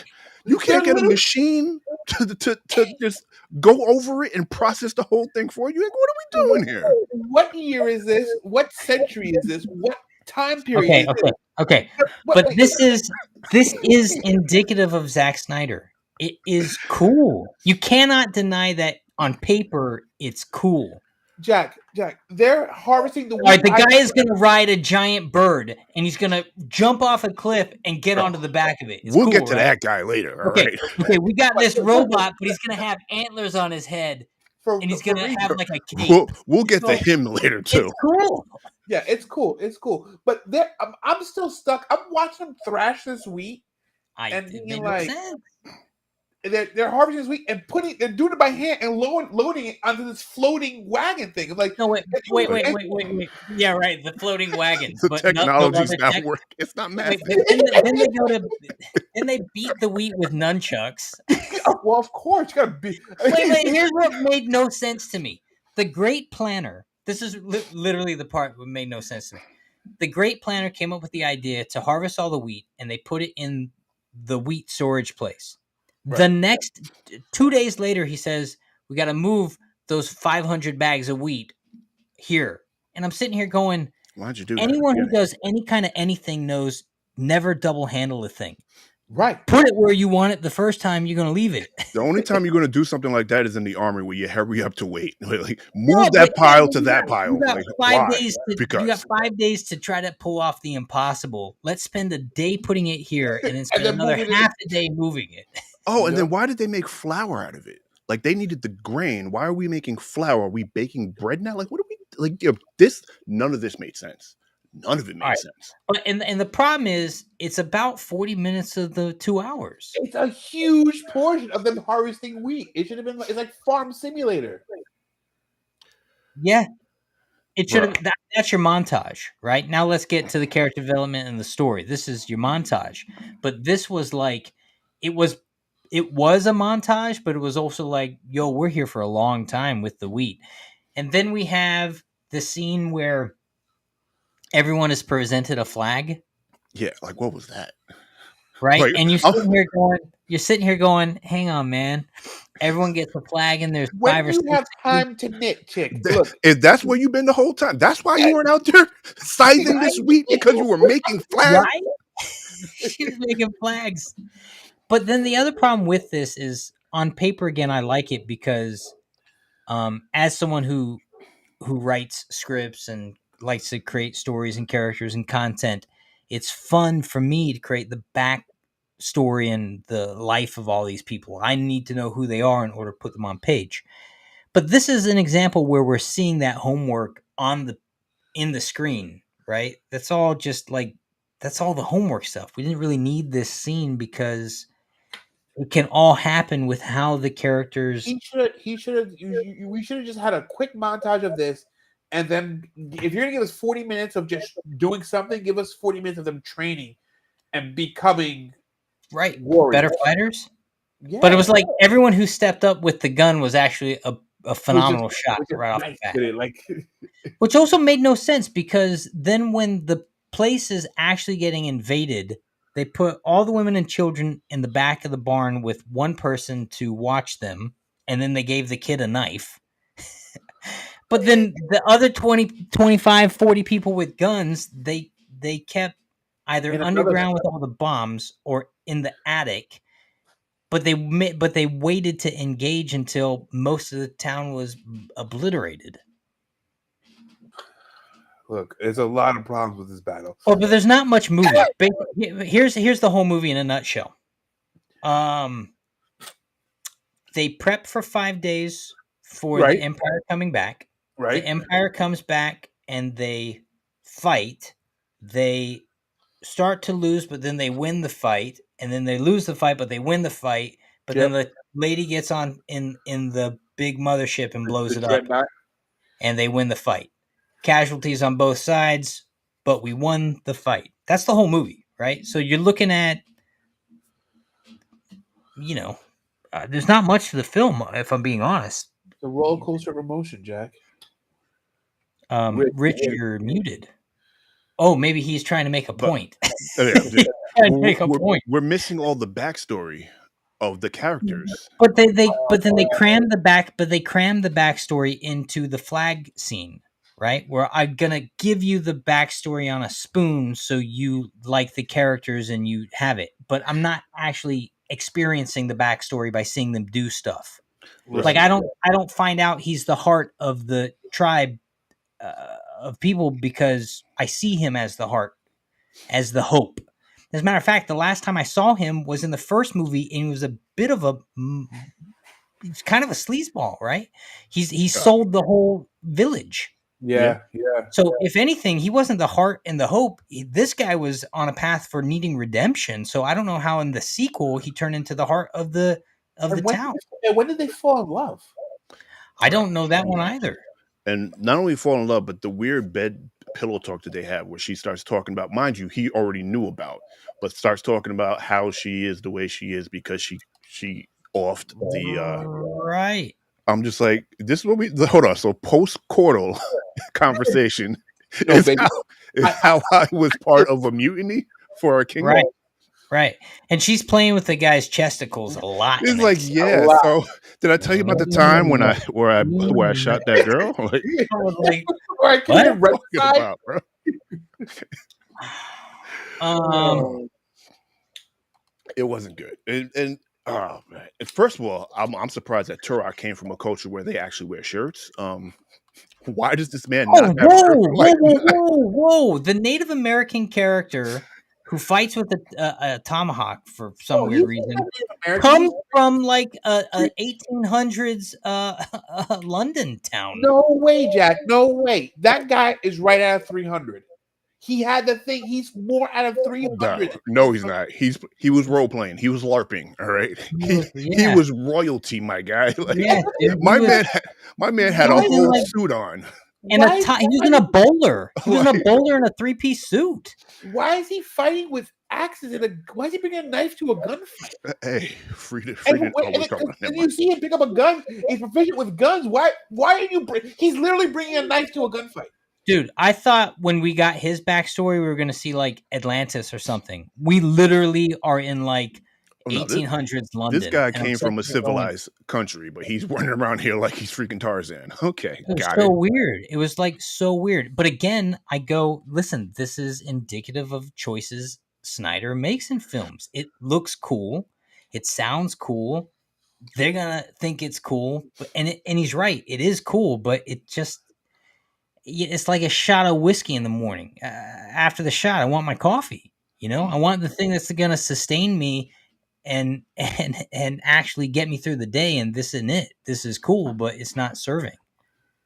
you can't get a machine to just go over it and process the whole thing for you. Like, what are we doing here? What year is this? What century is this? What time period? Okay. But this is indicative of Zack Snyder. It is cool. You cannot deny that on paper it's cool. Jack, they're harvesting the wheat. All right, the guy is going to ride a giant bird, and he's going to jump off a cliff and get onto the back of it. It's we'll cool, get to right? that guy later. All right. Okay, we got this robot, but he's going to have antlers on his head, and he's going to have like a cape. We'll get to him later too. It's cool. Yeah, it's cool. It's cool. But I'm still stuck. I'm watching them thrash this wheat, and being like, they're harvesting this wheat and they're doing it by hand and loading it onto this floating wagon thing. It's like, no, wait. Yeah, right. The floating wagons. The but technology's not working. It's not math. Then they beat the wheat with nunchucks. Well, of course, you gotta be. Wait. Here's what made no sense to me. The great planner. This is literally the part that made no sense to me. The great planner came up with the idea to harvest all the wheat, and they put it in the wheat storage place. Right. The next 2 days later, he says, we got to move those 500 bags of wheat here. And I'm sitting here going, why'd you do that? Anyone who does any kind of anything knows never double handle a thing. Right. Put it where you want it the first time, you're going to leave it. The only time you're going to do something like that is in the army where you hurry up to wait. Like, move that pile to that pile. You got like, 5 days you got 5 days to try to pull off the impossible. Let's spend a day putting it here and then spend another half a day moving it. Oh, and then why did they make flour out of it? Like, they needed the grain. Why are we making flour? Are we baking bread now? Like, what are we like? None of this made sense. None of it made sense. But and the problem is, it's about 40 minutes of the 2 hours. It's a huge portion of them harvesting wheat. It should have been. It's like Farm Simulator. Yeah, it should have. That's your montage, right? Now let's get to the character development and the story. This is your montage, but this was like, it was a montage, but it was also like, yo, we're here for a long time with the wheat, and then we have the scene where everyone is presented a flag. Yeah, like what was that? Right, like, and you're sitting here going, hang on, man. Everyone gets a flag, and there's when 5 or 6. You have time to knit, chick. Look, if that's where you've been the whole time, that's why you weren't out there sizing this wheat, because you were making flags. Right? She was making flags. But then the other problem with this is, on paper, again, I like it because, as someone who writes scripts and likes to create stories and characters and content, it's fun for me to create the backstory and the life of all these people. I need to know who they are in order to put them on page. But this is an example where we're seeing that homework in the screen, right? That's all the homework stuff. We didn't really need this scene because it can all happen with how the characters. We should have just had a quick montage of this. And then if you're going to give us 40 minutes of just doing something, give us 40 minutes of them training and becoming warriors. Better fighters. Yeah. But it was like everyone who stepped up with the gun was actually a phenomenal shot right off the bat. Which also made no sense, because then when the place is actually getting invaded, they put all the women and children in the back of the barn with one person to watch them, and then they gave the kid a knife. But then the other 20, 25, 40 people with guns, they kept either underground with all the bombs or in the attic. But they waited to engage until most of the town was obliterated. Look, there's a lot of problems with this battle. Oh, but there's not much movie. Here's the whole movie in a nutshell. They prep for 5 days for the Empire coming back. Right. The Empire comes back and they fight. They start to lose, but then they win the fight, and then they lose the fight, but they win the fight. But then the lady gets on in the big mothership and blows it up, and they win the fight. Casualties on both sides, but we won the fight. That's the whole movie, right? So you're looking at, there's not much to the film, if I'm being honest. The roller coaster of emotion, Jack. Rich, you're muted. Oh, maybe he's trying to make a point. We're missing all the backstory of the characters. But then they cram the backstory into the flag scene, right? Where I'm gonna give you the backstory on a spoon so you like the characters and you have it. But I'm not actually experiencing the backstory by seeing them do stuff. Right. Like I don't find out he's the heart of the tribe of people because I see him as the heart, as the hope. As a matter of fact, the last time I saw him was in the first movie, and he was a bit of he's kind of a sleazeball, right? He sold the whole village. Yeah. So if anything, he wasn't the heart and the hope. This guy was on a path for needing redemption. So I don't know how in the sequel he turned into the heart of the town. When did they fall in love? I don't know that one either. And not only fall in love, but the weird bed pillow talk that they have where she starts talking about, mind you, he already knew about, but starts talking about how she is the way she is because she offed the right. I'm just like, this is what we hold on. So post-coital conversation how I was part of a mutiny for our kingdom. Right. And she's playing with the guy's chesticles a lot. It's like, yeah. So did I tell you about the time when I shot that girl? Like, what are you talking about, bro? It wasn't good. And oh man. And first of all, I'm surprised that Turok came from a culture where they actually wear shirts. Why does this man not have a shirt? Whoa. The Native American character who fights with a tomahawk for some weird reason comes from like a 1800s London town. No way, Jack. No way. That guy is right out of 300. He had the thing. He's more out of 300. No, he's not. He was role playing. He was LARPing. All right. He was royalty, my guy. Like, my man had a whole suit on. And he was in a bowler. He was in a bowler in a 3-piece suit. Why is he fighting with axes? Why is he bringing a knife to a gunfight? Hey, freedom. And you see him pick up a gun. He's proficient with guns. Why are you? He's literally bringing a knife to a gunfight. Dude, I thought when we got his backstory, we were going to see like Atlantis or something. We literally are in like 1800s London. This guy came from a civilized country, but he's running around here like he's freaking Tarzan. Okay, it was so weird. It was like so weird. But again, I go, listen, this is indicative of choices Snyder makes in films. It looks cool. It sounds cool. They're going to think it's cool. And he's right. It is cool, but it's like a shot of whiskey in the morning. After the shot, I want my coffee. I want the thing that's going to sustain me and actually get me through the day. And this isn't it. This is cool, but it's not serving.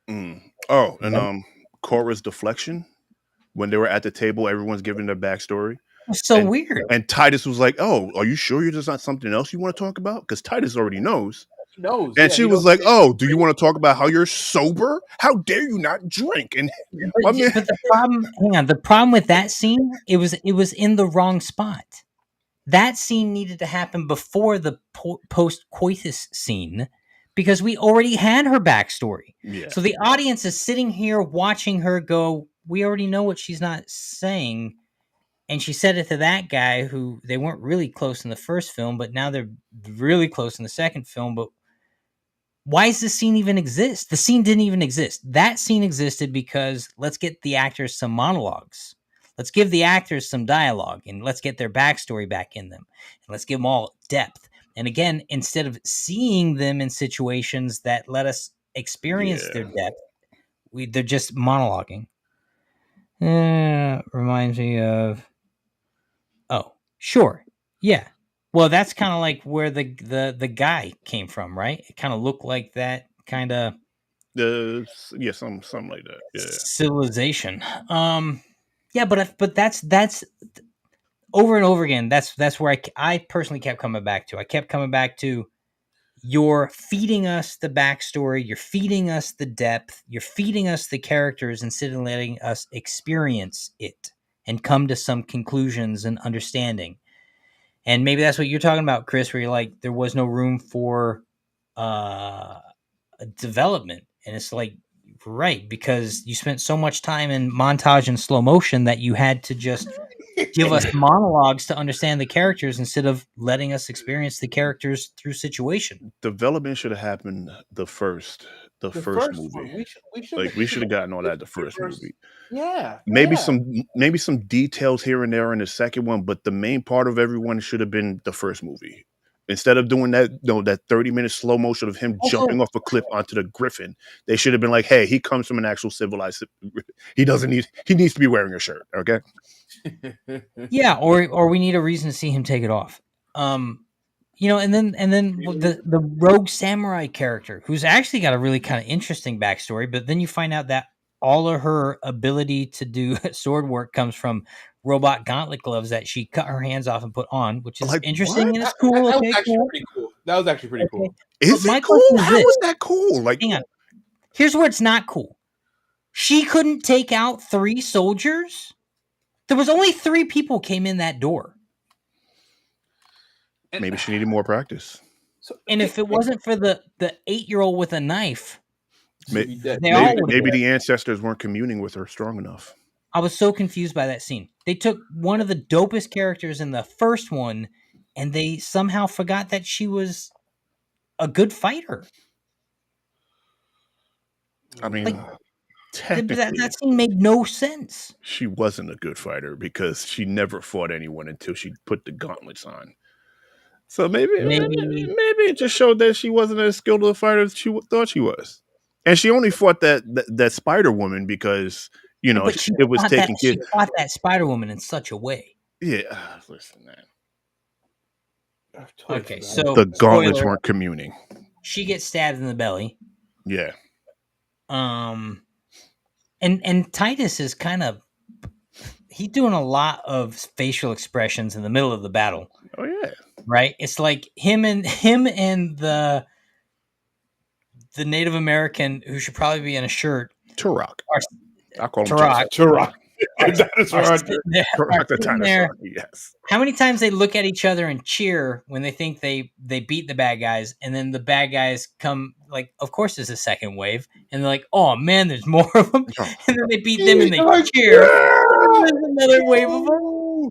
Oh, and Cora's deflection when they were at the table, everyone's giving their backstory. It's so weird. And Titus was like, "Oh, are you sure there's not something else you want to talk about?" Because Titus already knows. And she was like, "Oh, do you want to talk about how you're sober? How dare you not drink?" And but the problem with that scene, it was in the wrong spot. That scene needed to happen before the post-coitus scene because we already had her backstory. Yeah. So the audience is sitting here watching her go, we already know what she's not saying. And she said it to that guy who they weren't really close in the first film, but now they're really close in the second film. But why does this scene even exist? The scene didn't even exist. That scene existed because let's get the actors some monologues. Let's give the actors some dialogue and let's get their backstory back in them. And let's give them all depth. And again, instead of seeing them in situations that let us experience their depth, they're just monologuing. Reminds me of... Oh, sure. Yeah. Well, that's kind of like where the guy came from, right? It kind of looked like that kind of... something like that. Yeah. Civilization. Yeah, but that's over and over again. That's where I personally kept coming back to. I kept coming back to, you're feeding us the backstory, you're feeding us the depth, you're feeding us the characters instead of letting us experience it and come to some conclusions and understanding. And maybe that's what you're talking about, Chris, where you're like, there was no room for development. And it's like, right, because you spent so much time in montage and slow motion that you had to just give us monologues to understand the characters instead of letting us experience the characters through situation. Development should have happened the first movie. We should have gotten all that the first movie. Yeah. Maybe some details here and there in the second one, but the main part of everyone should have been the first movie. Instead of doing that, that 30-minute slow motion of him jumping off a cliff onto the griffin, they should have been like, "Hey, he comes from an actual civilized. He needs to be wearing a shirt." Okay. Yeah, or we need a reason to see him take it off. And then the rogue samurai character, who's actually got a really kind of interesting backstory, but then you find out that all of her ability to do sword work comes from robot gauntlet gloves that she cut her hands off and put on, which is interesting and it's cool. That was actually pretty cool. That was actually pretty cool. Is it cool? How was that cool? Like, hang on. Here's where it's not cool. She couldn't take out 3 soldiers. There was only 3 people came in that door. Maybe she needed more practice. And if it wasn't for the 8-year-old with a knife, maybe the ancestors weren't communing with her strong enough. I was so confused by that scene. They took one of the dopest characters in the first one, and they somehow forgot that she was a good fighter. I mean, technically, that scene made no sense. She wasn't a good fighter because she never fought anyone until she put the gauntlets on. So maybe it just showed that she wasn't as skilled a fighter as she thought she was. And she only fought that Spider Woman because, it was taking She fought that Spider Woman in such a way. Yeah, listen, man. Okay, so the gauntlets weren't communing. She gets stabbed in the belly. Yeah. And Titus is he's doing a lot of facial expressions in the middle of the battle. Oh yeah. Right? It's like him and the Native American who should probably be in a shirt. Turok. I call him Turok. Turok the dinosaur. Yes. How many times they look at each other and cheer when they think they beat the bad guys, and then the bad guys come, like, of course there's a second wave, and they're like, oh man, there's more of them, and then they beat them and they cheer. There's another wave of them.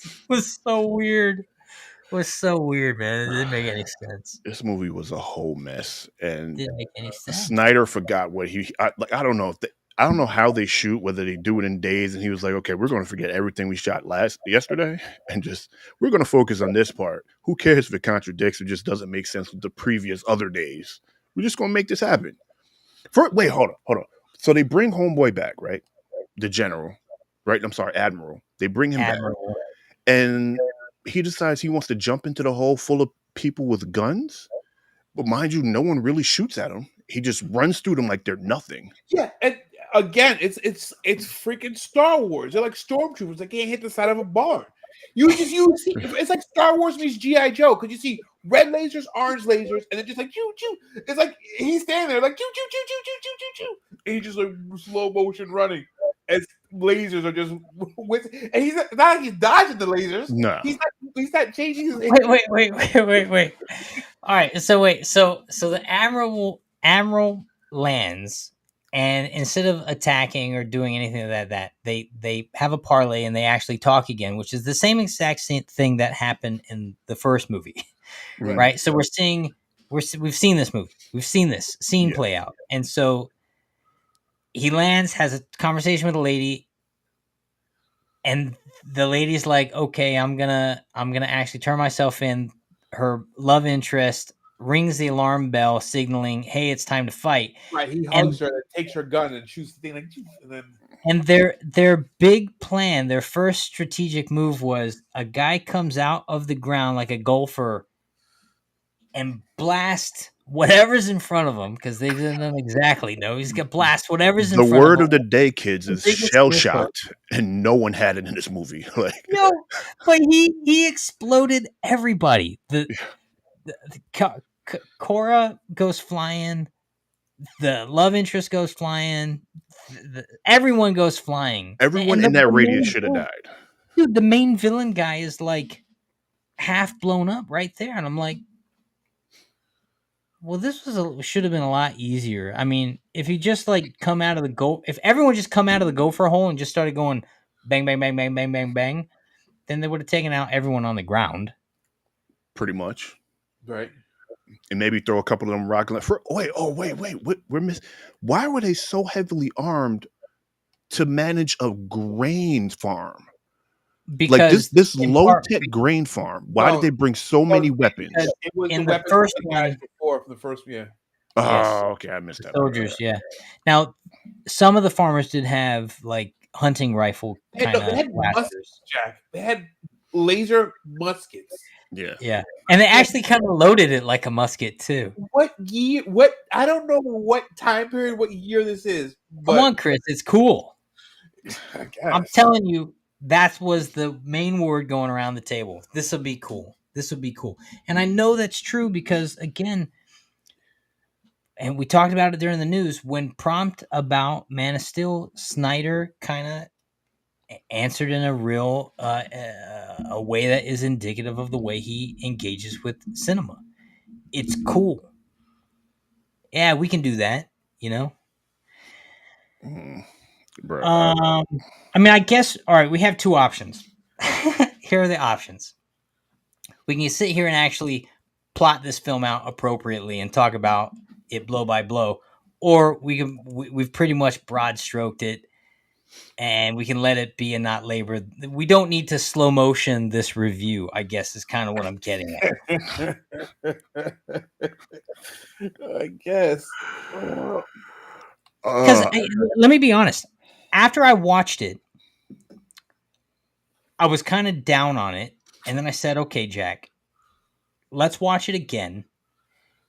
It was so weird. It was so weird, man. It didn't make any sense. This movie was a whole mess, and didn't make any sense. Snyder forgot what I don't know I don't know how they shoot, whether they do it in days, and he was like, okay, we're going to forget everything we shot yesterday, and we're going to focus on this part. Who cares if it contradicts or just doesn't make sense with the previous other days? We're just going to make this happen. Wait, hold on. So they bring Homeboy back, right? The general, right? I'm sorry, Admiral. They bring him back, and he decides he wants to jump into the hole full of people with guns. But mind you, no one really shoots at him. He just runs through them like they're nothing. Yeah, and again, it's freaking Star Wars. They're like stormtroopers. They can't hit the side of a barn. You see, it's like Star Wars meets G.I. Joe, because you see red lasers, orange lasers, and then just like choo choo. It's like he's standing there like choo choo choo choo choo choo choo, and he's just like slow motion running as lasers are just with, and he's not like he's dodging the lasers. No, he's not changing his. Wait. All right, so the Admiral lands. And instead of attacking or doing anything like that, they have a parlay and they actually talk again, which is the same exact thing that happened in the first movie, right? So we've seen this movie, we've seen this scene play out, and so he lands, has a conversation with a lady, and the lady's like, "Okay, I'm gonna actually turn myself in." Her love interest rings the alarm bell, signaling, "Hey, it's time to fight." Right, he hugs her, and takes her gun, and shoots the thing like, and then. And their big plan, their first strategic move was a guy comes out of the ground like a golfer and blast whatever's in front of him, because they didn't exactly know. He's gonna blast whatever's in front of him. The word of the day, kids, is shell shocked, and no one had it in this movie. Like, no, but he exploded everybody. Cora goes flying. The love interest goes flying. Everyone goes flying. Everyone in that radius should have died. Dude, the main villain guy is like half blown up right there, and I'm like, well, this should have been a lot easier. I mean, if you just like come out of the if everyone just come out of the gopher hole and just started going bang, bang, bang, bang, bang, bang, bang, then they would have taken out everyone on the ground. Pretty much. Right. And maybe throw a couple of them rockets. Wait, we're missing. Why were they so heavily armed to manage a grain farm? because like this in low part tech grain farm. Why did No, they bring so many weapons? it was in the the weapons first of the guys one, before from the first. Yeah, yes, Oh, okay, I missed the that part. soldiers, yeah. Now, some of the farmers did have like hunting rifle kind they of had muskets, blasters. Jack. They had laser muskets. Yeah. Yeah, and they actually kind of loaded it like a musket too. What year? What I don't know what time period, what year this is, Come but on, Chris, it's cool. I I'm guess. telling you, that was the main word going around the table. This will be cool. This would be cool. And I know that's true because, again, and we talked about it during the news, when prompt about Man of Steel, Snyder kind of answered in a real a way that is indicative of the way he engages with cinema. It's cool. Yeah, we can do that, you know? Bro, I mean, I guess, all right, we have two options. Here are the options. We can sit here and actually plot this film out appropriately and talk about it blow by blow, or we've pretty much broad stroked it and we can let it be and not labor. We don't need to slow motion this review, I guess, is kind of what I'm getting at. I guess. Because let me be honest, after I watched it, I was kind of down on it, and then I said, "Okay, Jack, let's watch it again,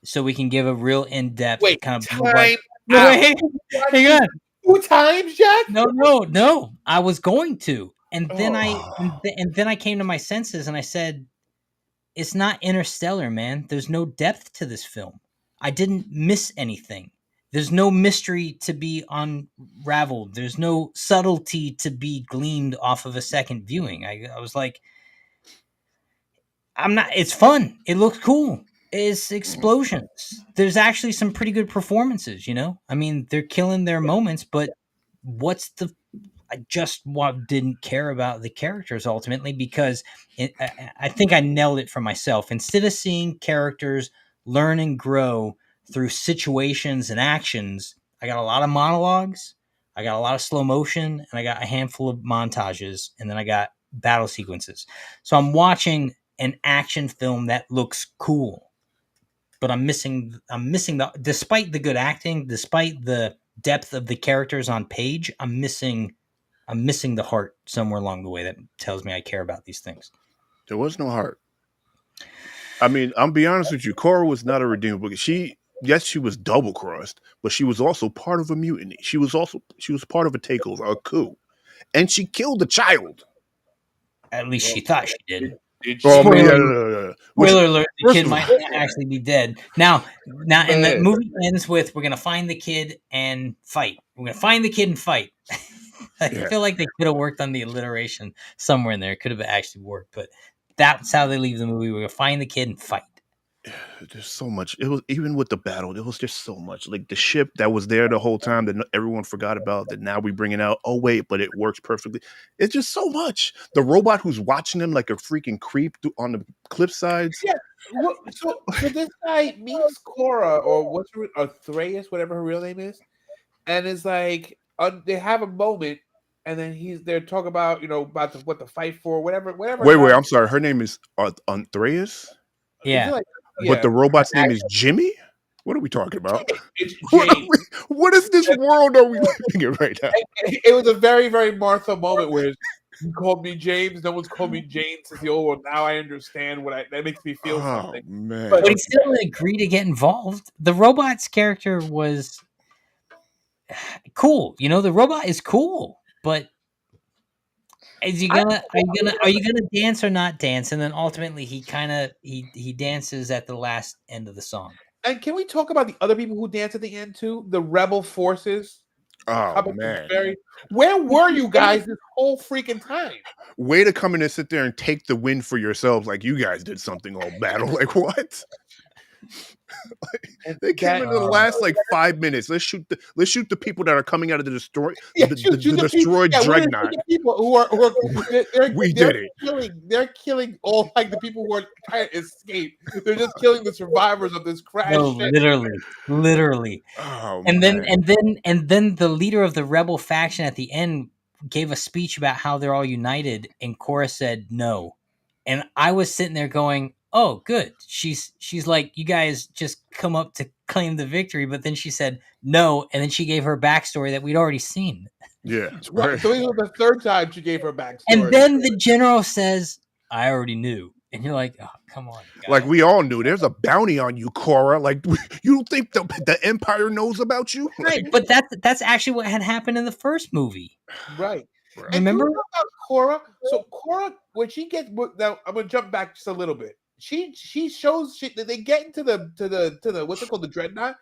so we can give a real in-depth Wait, kind of time no, out. wait, hang on. 2 times, Jack? No. I was going to, and then oh, and then I came to my senses, and I said, "It's not Interstellar, man. There's no depth to this film. I didn't miss anything. There's no mystery to be unraveled. There's no subtlety to be gleaned off of a second viewing." I was like, I'm not. It's fun. It looks cool. It's explosions. There's actually some pretty good performances. You know, I mean, they're killing their moments, but what's the? I just didn't care about the characters ultimately because I think I nailed it for myself. Instead of seeing characters learn and grow through situations and actions, I got a lot of monologues, I got a lot of slow motion, and I got a handful of montages, and then I got battle sequences. So I'm watching an action film that looks cool, but I'm missing the, despite the good acting, despite the depth of the characters on page, I'm missing the heart somewhere along the way that tells me I care about these things. there was no heart. I mean, I'm be honest with you. Cora was not a redeemable. Yes, she was double crossed, but she was also part of a mutiny. She was part of a takeover, a coup, and she killed a child. At least she thought she did. Did Oh, I mean, Spoiler, yeah. spoiler alert: the First kid of might all, not actually be dead. Now, and the Man. movie ends with we're gonna find the kid and fight. We're gonna find the kid and fight. I yeah, feel like they could have worked on the alliteration somewhere in there. It could have actually worked, but that's how they leave the movie. We're gonna find the kid and fight. there's so much. It was even with the battle. There was just so much. Like the ship that was there the whole time that everyone forgot about. That now we bring it out. Oh wait, but it works perfectly. It's just so much. The robot who's watching them like a freaking creep on the cliff sides. Yeah. So this guy meets Cora, or what's her, or Threas, whatever her real name is, and is like, they have a moment, and then they're talking about about what to fight for, whatever. Wait. I'm sorry. Her name is Andreas, Is it Yeah, like but the yeah? robot's name is Jimmy. What are we talking about? It's What, James. what is this world are we living in right now? It was a very, very Martha moment where you called me James. No one's called me Jane since the old one. Now I understand that makes me feel Oh something. man. but he still didn't agree to get involved. The robot's character was cool. You know, the robot is cool, but are you gonna dance or not dance? And then ultimately he dances at the last end of the song. And can we talk about the other people who dance at the end too? The rebel forces. Oh man. Where were you guys this whole freaking time? Way to come in and sit there and take the win for yourselves like you guys did something all battle. Like what? And They came in the last like 5 minutes. Let's shoot the people that are coming out of the destroyed destroyed dreadnought. The people who are We did it. They're killing all like the people who are trying to escape. They're just killing the survivors of this crash. No, ship. literally. Oh And man. then the leader of the rebel faction at the end gave a speech about how they're all united, and Cora said no. And I was sitting there going, "Oh, good." She's like, "You guys just come up to claim the victory," but then she said no, and then she gave her backstory that we'd already seen. Yeah, Right. So this was the third time she gave her backstory. And then the general says, "I already knew," and you're like, "Oh, come on, guys." Like we all knew. There's a bounty on you, Cora. Like you don't think the Empire knows about you? Right, but that's actually what had happened in the first movie. Right. Bro. And Remember? can we talk about Cora? So Cora, when she gets now, I'm gonna jump back just a little bit. She shows that they get into the what's it called, the dreadnought.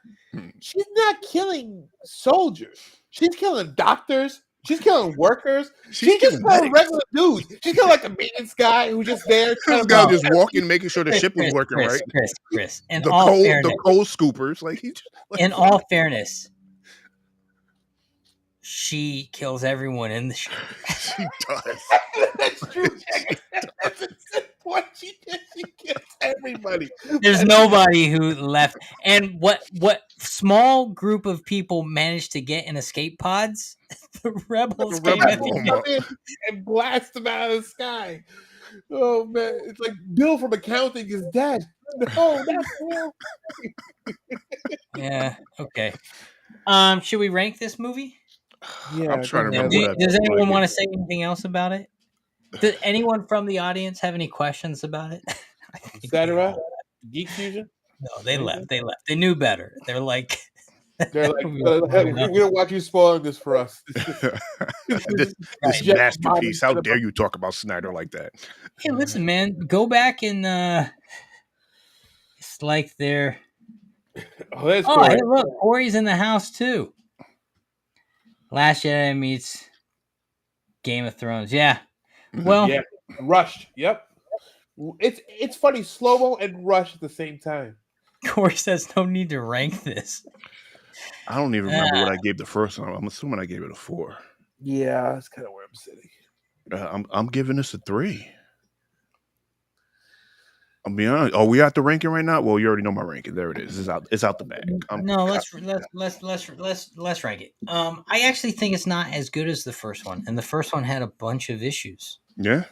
She's not killing soldiers. She's killing doctors. She's killing workers. She's just killing regular dudes. She's killing like a maintenance guy who's just there. This guy just walking, making sure the ship was working right. Chris. In The all coal, fairness, the coal scoopers. Like he. In all fairness, she kills everyone in the ship. She does. That's true. That's a good point. She kills everybody. There's nobody who left. And what small group of people managed to get in escape pods? The rebels came in and blast them out of the sky. Oh man, it's like Bill from accounting is dead. No, that's Bill. Yeah. Okay. Should we rank this movie? Yeah, I'm trying to remember. Does anyone want to say anything else about it? Does anyone from the audience have any questions about it? Etc. Geek Fusion? No, they left. They knew better. They're like, hey, we don't want you spoiling this for us. This masterpiece. How dare you talk about Snyder like that? Hey, listen, man, go back and it's like they're. Oh, that's Corey. Hey, look, Corey's in the house too. Last Jedi meets Game of Thrones. Yeah. Well, yeah. Rushed. Yep. It's funny, slow-mo and rush at the same time. Corey says no need to rank this. I don't even remember what I gave the first one. I'm assuming I gave it a 4. Yeah, that's kind of where I'm sitting. I'm giving this a 3. I'll be honest. Are we at the ranking right now? Well, you already know my ranking. There it is. It's out the bag. Let's rank it. I actually think it's not as good as the first one, and the first one had a bunch of issues. Yeah,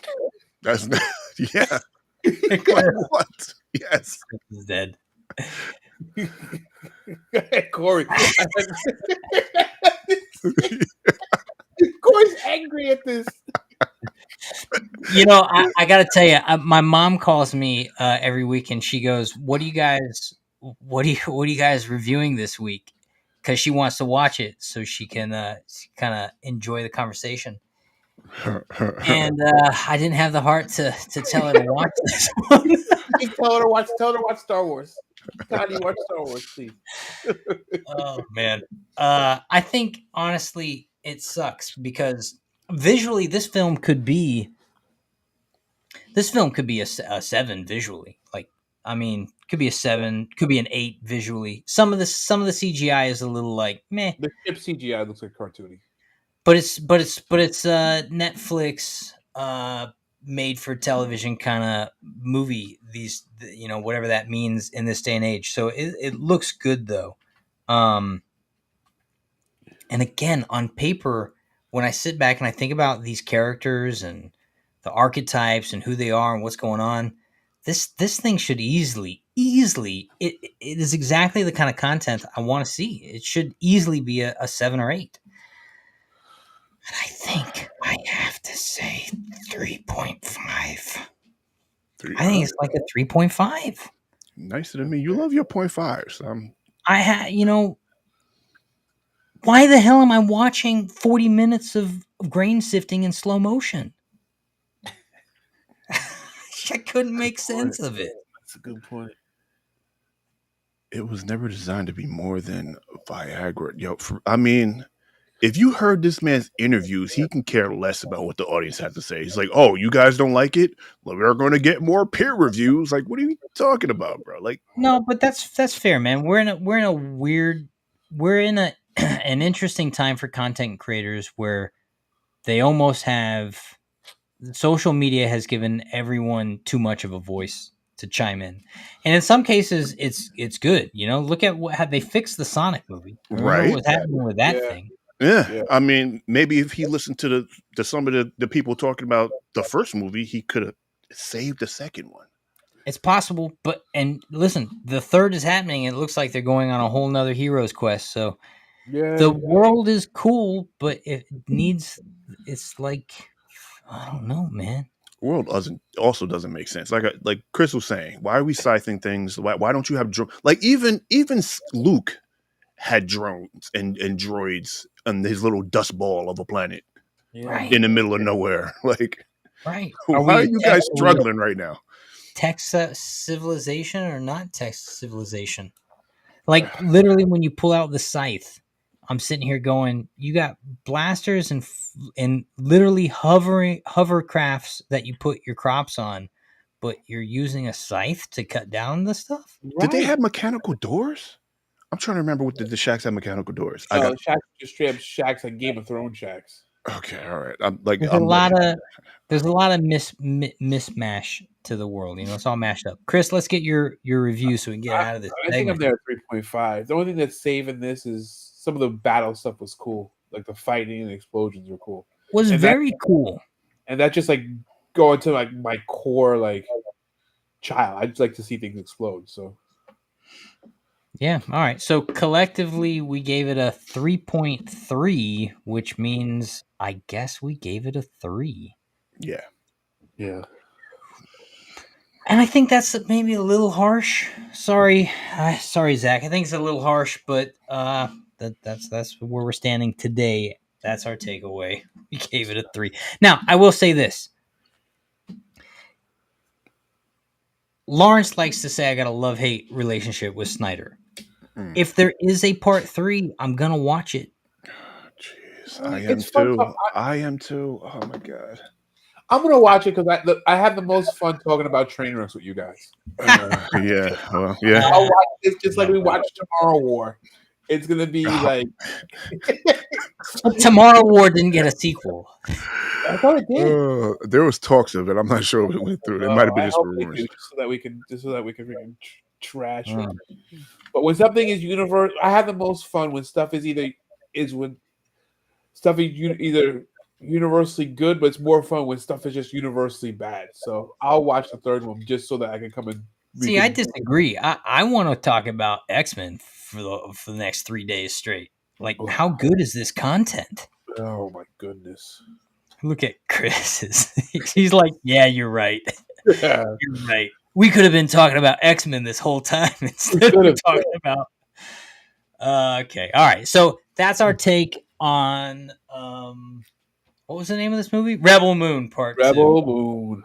that's yeah. What? Yes, Chris is dead. Corey. Corey's angry at this. You know, I got to tell you, my mom calls me every week, and she goes, "What are you guys reviewing this week?" Because she wants to watch it so she can kind of enjoy the conversation. And I didn't have the heart to tell her to watch this one. Tell her to watch Star Wars. How do you watch Star Wars, please? Oh man, I think honestly it sucks because visually this film could be a 7 visually. Like, I mean, could be a 7, could be an 8 visually. Some of the CGI is a little like meh. The ship CGI looks like cartoony. But it's Netflix made for television kind of movie. These, you know, whatever that means in this day and age. So it looks good though. And again, on paper, when I sit back and I think about these characters and the archetypes and who they are and what's going on, this thing should easily it is exactly the kind of content I want to see. It should easily be a 7 or 8. And I think I have to say 3.5. I think it's like a 3.5. Nicer than me. You love your 0.5s. You know, why the hell am I watching 40 minutes of grain sifting in slow motion? I couldn't make sense of it. That's a good point. It was never designed to be more than Viagra. Yo, I mean, if you heard this man's interviews, he can care less about what the audience has to say. He's like, "Oh, you guys don't like it? Well, we're going to get more peer reviews." Like, what are you talking about, bro? Like, no, but that's fair, man. We're in an interesting time for content creators where they almost have social media has given everyone too much of a voice to chime in, and in some cases, it's good. You know, look at how they fixed the Sonic movie. Remember right? what was happening with that thing? Yeah. I mean, maybe if he listened to some of the people talking about the first movie, he could have saved the second one. It's possible, and listen, the third is happening. It looks like they're going on a whole nother hero's quest. So the world is cool, but it needs. It's like, I don't know, man. World doesn't make sense. Like Chris was saying, why are we scything things? Why don't you have like even Luke had drones and droids on his little dust ball of a planet Right. in the middle of nowhere. Like, right? Why are you guys struggling right now? Tech civilization or not tech civilization? Like literally, when you pull out the scythe, I'm sitting here going, you got blasters and literally hovercrafts that you put your crops on, but you're using a scythe to cut down the stuff. Did they have mechanical doors? I'm trying to remember what the shacks have mechanical doors. Shacks just straight up shacks like Game of Thrones shacks. Okay, all right. There's a lot of mismatch to the world. You know, it's all mashed up. Chris, let's get your review so we can get out of this. I think I'm there at 3.5. The only thing that's saving this is some of the battle stuff was cool, like the fighting and the explosions were cool. Was very cool, and that just like going to like my core like child. I just like to see things explode. So. Yeah. All right. So collectively, we gave it a 3.3, which means I guess we gave it a 3. Yeah. Yeah. And I think that's maybe a little harsh. Sorry, Zach. I think it's a little harsh, but that's where we're standing today. That's our takeaway. We gave it a 3. Now, I will say this. Lawrence likes to say I got a love-hate relationship with Snyder. If there is a part 3, I'm gonna watch it. Jeez, I am too. Oh my god. I'm gonna watch it because I have the most fun talking about train wrecks with you guys. Yeah, well, yeah. I'll watch this just like we watched Tomorrow War. It's gonna be like Tomorrow War didn't get a sequel. I thought it did. There was talks of it. I'm not sure if it went through. It might have been just rumors. Just so that we can freaking trash it. But when something is universal, I have the most fun when stuff is either universally good, but it's more fun when stuff is just universally bad. So I'll watch the third one just so that I can come and see. I disagree. I want to talk about X-Men for the next 3 days straight. Like, how good is this content? Oh my goodness! Look at Chris. He's like, yeah, you're right. You're right. We could have been talking about X-Men this whole time instead of talking about. Okay, all right. So that's our take on what was the name of this movie? Rebel Moon Part 2. Rebel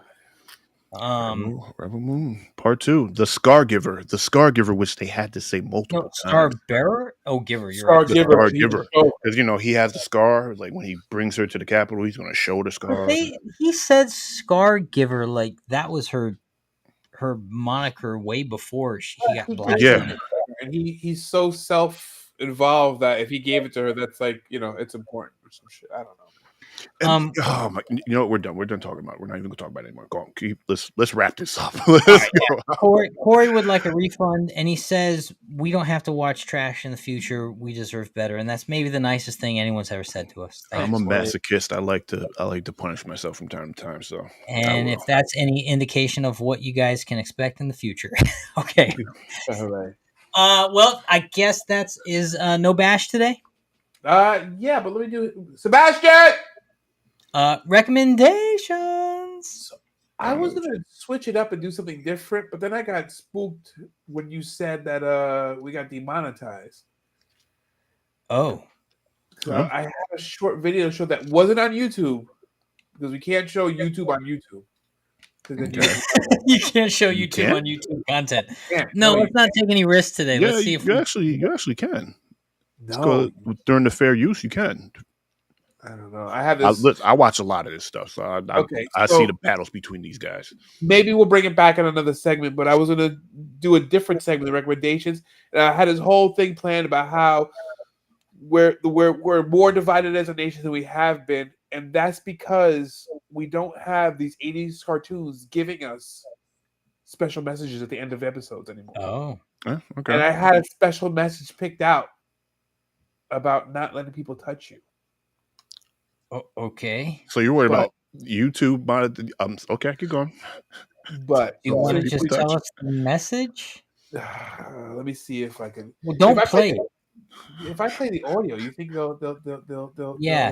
Moon Part 2. The SCARGIVER. The SCARGIVER, which they had to say multiple times. Star Bearer? Oh, Giver. You're right. The SCARGIVER. Because he has the scar. Like when he brings her to the Capitol, he's going to show the scar. He said SCARGIVER like that was her moniker way before he got blasted. Yeah, and he's so self-involved that if he gave it to her, that's like it's important or some shit. I don't know. And, oh my! You know what? We're done. We're done talking about it. We're not even going to talk about it anymore. Go on. Let's wrap this up. Corey would like a refund, and he says we don't have to watch trash in the future. We deserve better, and that's maybe the nicest thing anyone's ever said to us. I'm a masochist. I like to punish myself from time to time. So, and if that's any indication of what you guys can expect in the future, okay. All right. Well, I guess is no bash today. Yeah, but let me do it, Sebastian. Recommendations. I was gonna switch it up and do something different, but then I got spooked when you said that we got demonetized. Oh. So I have a short video show that wasn't on YouTube because we can't show YouTube on YouTube. You can't show YouTube on YouTube content. No, let's not take any risks today. Yeah, let's see if you actually can. No, during the fair use, you can. I don't know. I have this. I watch a lot of this stuff, so I see the battles between these guys. Maybe we'll bring it back in another segment, but I was going to do a different segment, the recommendations, and I had this whole thing planned about how we're more divided as a nation than we have been, and that's because we don't have these 80s cartoons giving us special messages at the end of episodes anymore. Oh, okay. And I had a special message picked out about not letting people touch you. Okay. So you're worried about YouTube? Okay, keep going. But You want to people just tell touch. us the message? let me see if I can. Well, don't play it. If I play the audio, you think they'll Yeah,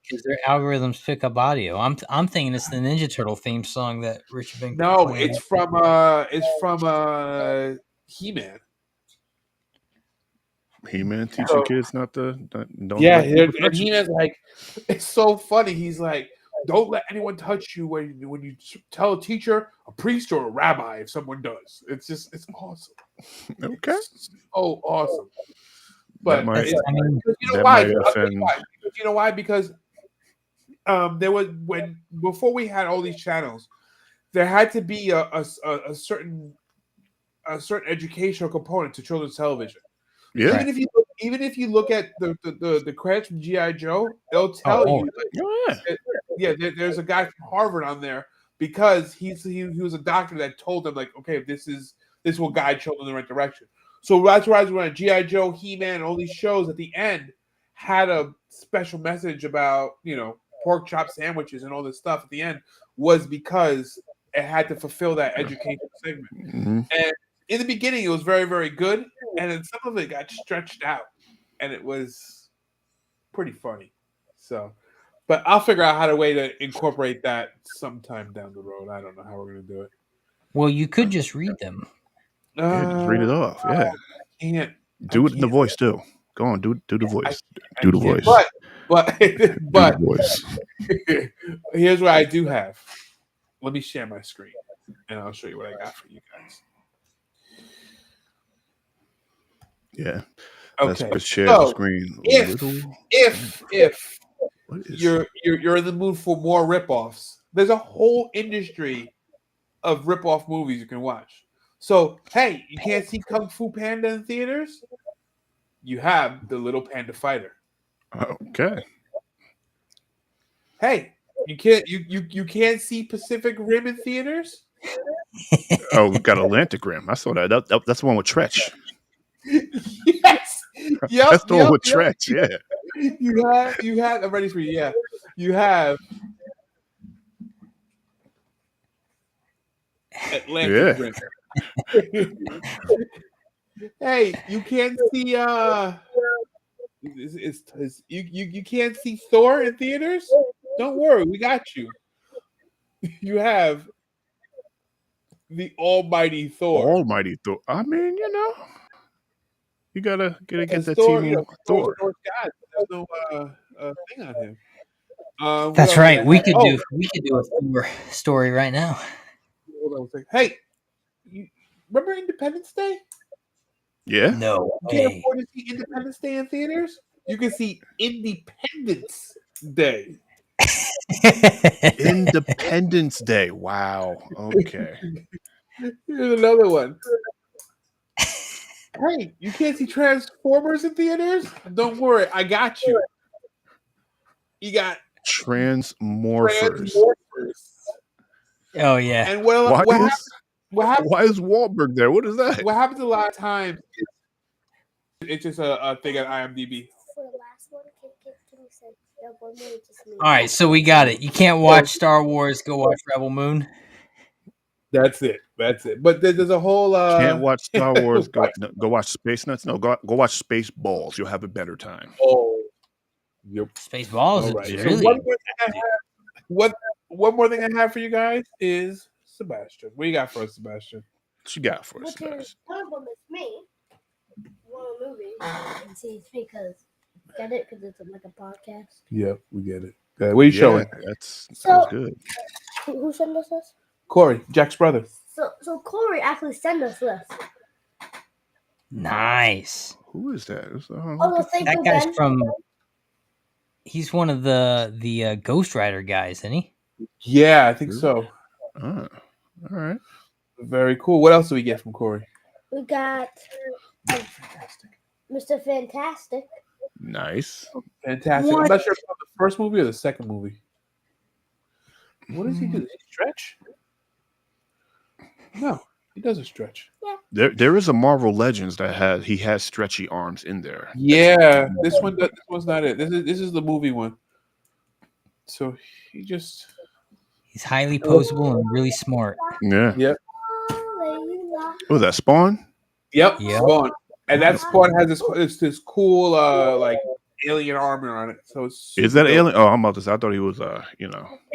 because their algorithms pick up audio. I'm thinking it's the Ninja Turtle theme song that Richard been No, playing. it's from He-Man. He-Man teaching kids not to don't Yeah, let people and touch it. He-Man's like, it's so funny. He's like, don't let anyone touch you when you tell a teacher, a priest, or a rabbi if someone does. It's awesome. Okay. It's so awesome. That But might because you know that why? might I'll tell offend. you why. Because you know why? Because there was before we had all these channels, there had to be a certain educational component to children's television. Yeah. Even if you look at the credits from G.I. Joe, it'll tell you. There's a guy from Harvard on there because he was a doctor that told them like, okay, this will guide children in the right direction. So that's why when G.I. Joe, He-Man, all these shows at the end had a special message about pork chop sandwiches and all this stuff at the end was because it had to fulfill that education segment. Mm-hmm. And in the beginning, it was very, very good, and then some of it got stretched out, and it was pretty funny. So, but I'll figure out how to incorporate that sometime down the road. I don't know how we're gonna do it. Well, you could just read them. Yeah, just read it off. Yeah, I can't do it in the voice too. Go on, do the voice. Do the voice. But do the voice. Here's what I do have. Let me share my screen, and I'll show you what I got for you guys. Yeah. Okay. Let's share the screen. If you're in the mood for more ripoffs, there's a whole industry of ripoff movies you can watch. So hey, you can't see Kung Fu Panda in theaters? You have the Little Panda Fighter. Okay. Hey, you can't see Pacific Rim in theaters? Oh, we got Atlantic Rim. I saw that. That's the one with Tretch. Yes. Yep. That's the one with Tretch. Yeah. You have. I'm ready for you. Yeah. You have Atlantic Rim. Hey, you can't see. You can't see Thor in theaters? Don't worry, we got you. You have the Almighty Thor. Almighty Thor. I mean, you gotta get that Thor, team Thor. Thor's God. There's no thing on him. That's right. We could do a Thor story right now. Hold on a second. Hey, you remember Independence Day? Yeah. No. You can't afford to see Independence Day in theaters? You can see Independence Day. Independence Day. Wow. Okay. Here's another one. Hey, you can't see Transformers in theaters? Don't worry, I got you. You got Transmorphers. Oh yeah. And why happened? is Wahlberg there? What is that? What happens a lot of times? It's just a thing at IMDb. For the last one, can you say one more just me? All right, so we got it. You can't watch Star Wars. Go watch Rebel Moon. That's it. But there's a whole. Can't watch Star Wars. Go watch Space Nuts. No, go watch Space Balls. You'll have a better time. Oh, yep. Space Balls. Right. Really. So one more thing I have for you guys is Sebastian. What you got for us, Sebastian? What you got for us, Sebastian? One of them is me. One movie. And see, it's because get it because it's like a podcast. Yep, we get it. What are you showing? That's good. Who sent us this? Corey, Jack's brother. So Corey actually sent us this. Nice. Who is that? That guy's from. He's one of the Ghost Rider guys, isn't he? Yeah, I think so. All right. Very cool. What else do we get from Corey? We got Mr. Fantastic. Nice. Fantastic. What? I'm not sure if it's the first movie or the second movie. What does he do? Does he stretch? No, he doesn't stretch. Yeah. There is a Marvel Legends that he has stretchy arms in there. Yeah, this one's not it. This is the movie one. So he just. He's highly posable and really smart. Yeah. Yep. What was that, Spawn? Yep. Yep. Spawn. And that Spawn has this cool like alien armor on it. So it's Is that dope. alien? Oh, I'm about to say. I thought he was, Yeah,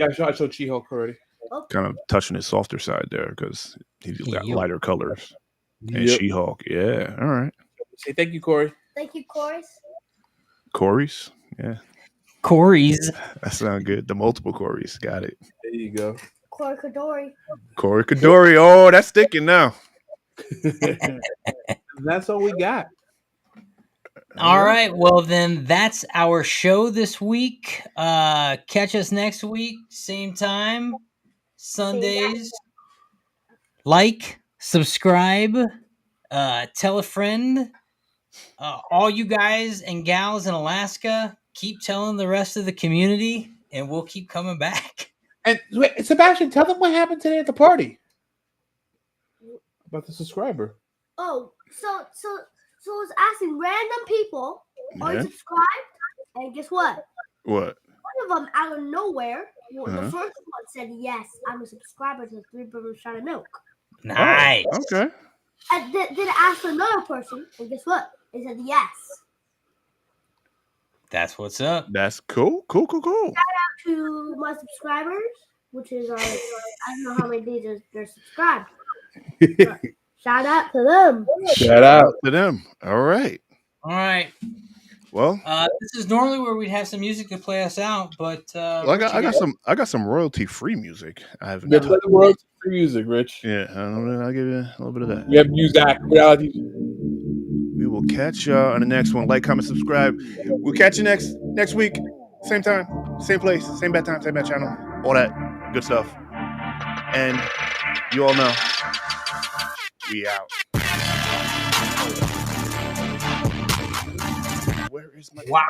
I showed She-Hulk already. kind of touching his softer side there because he's got lighter colors. And Yep. She-Hulk, yeah. All right. Say thank you, Corey. Thank you, Corey. Corey's, yeah. Corey's. That sounds good. The multiple Corey's, got it. There you go. Corey Kadori. Corey Kadori. Oh, that's sticking now. That's all we got. All right. Well, then that's our show this week. Catch us next week, same time, Sundays. Like, subscribe, tell a friend. All you guys and gals in Alaska, keep telling the rest of the community, and we'll keep coming back. And wait, Sebastian, tell them what happened today at the party about the subscriber. Oh, so I was asking random people, are you subscribed? And guess what? What? One of them out of nowhere, the first one said, yes, I'm a subscriber to the Three Brothers Shot of Milk. Nice. Oh, okay. And then I asked another person, and guess what? They said yes. That's what's up. That's cool. Cool. Shout out to my subscribers, which is I don't know how many days they're subscribed. Shout out to them. Shout out to them. All right. All right. Well, this is normally where we'd have some music to play us out, but I got some royalty free music. I haven't. We have royalty free music, Rich. Yeah, I'll give you a little bit of that. We have music. We will catch you on the next one. Like, comment, subscribe. We'll catch you next week. Same time, same place, same bad time, same bad channel. All that good stuff. And you all know, we out. Where is my... Wow.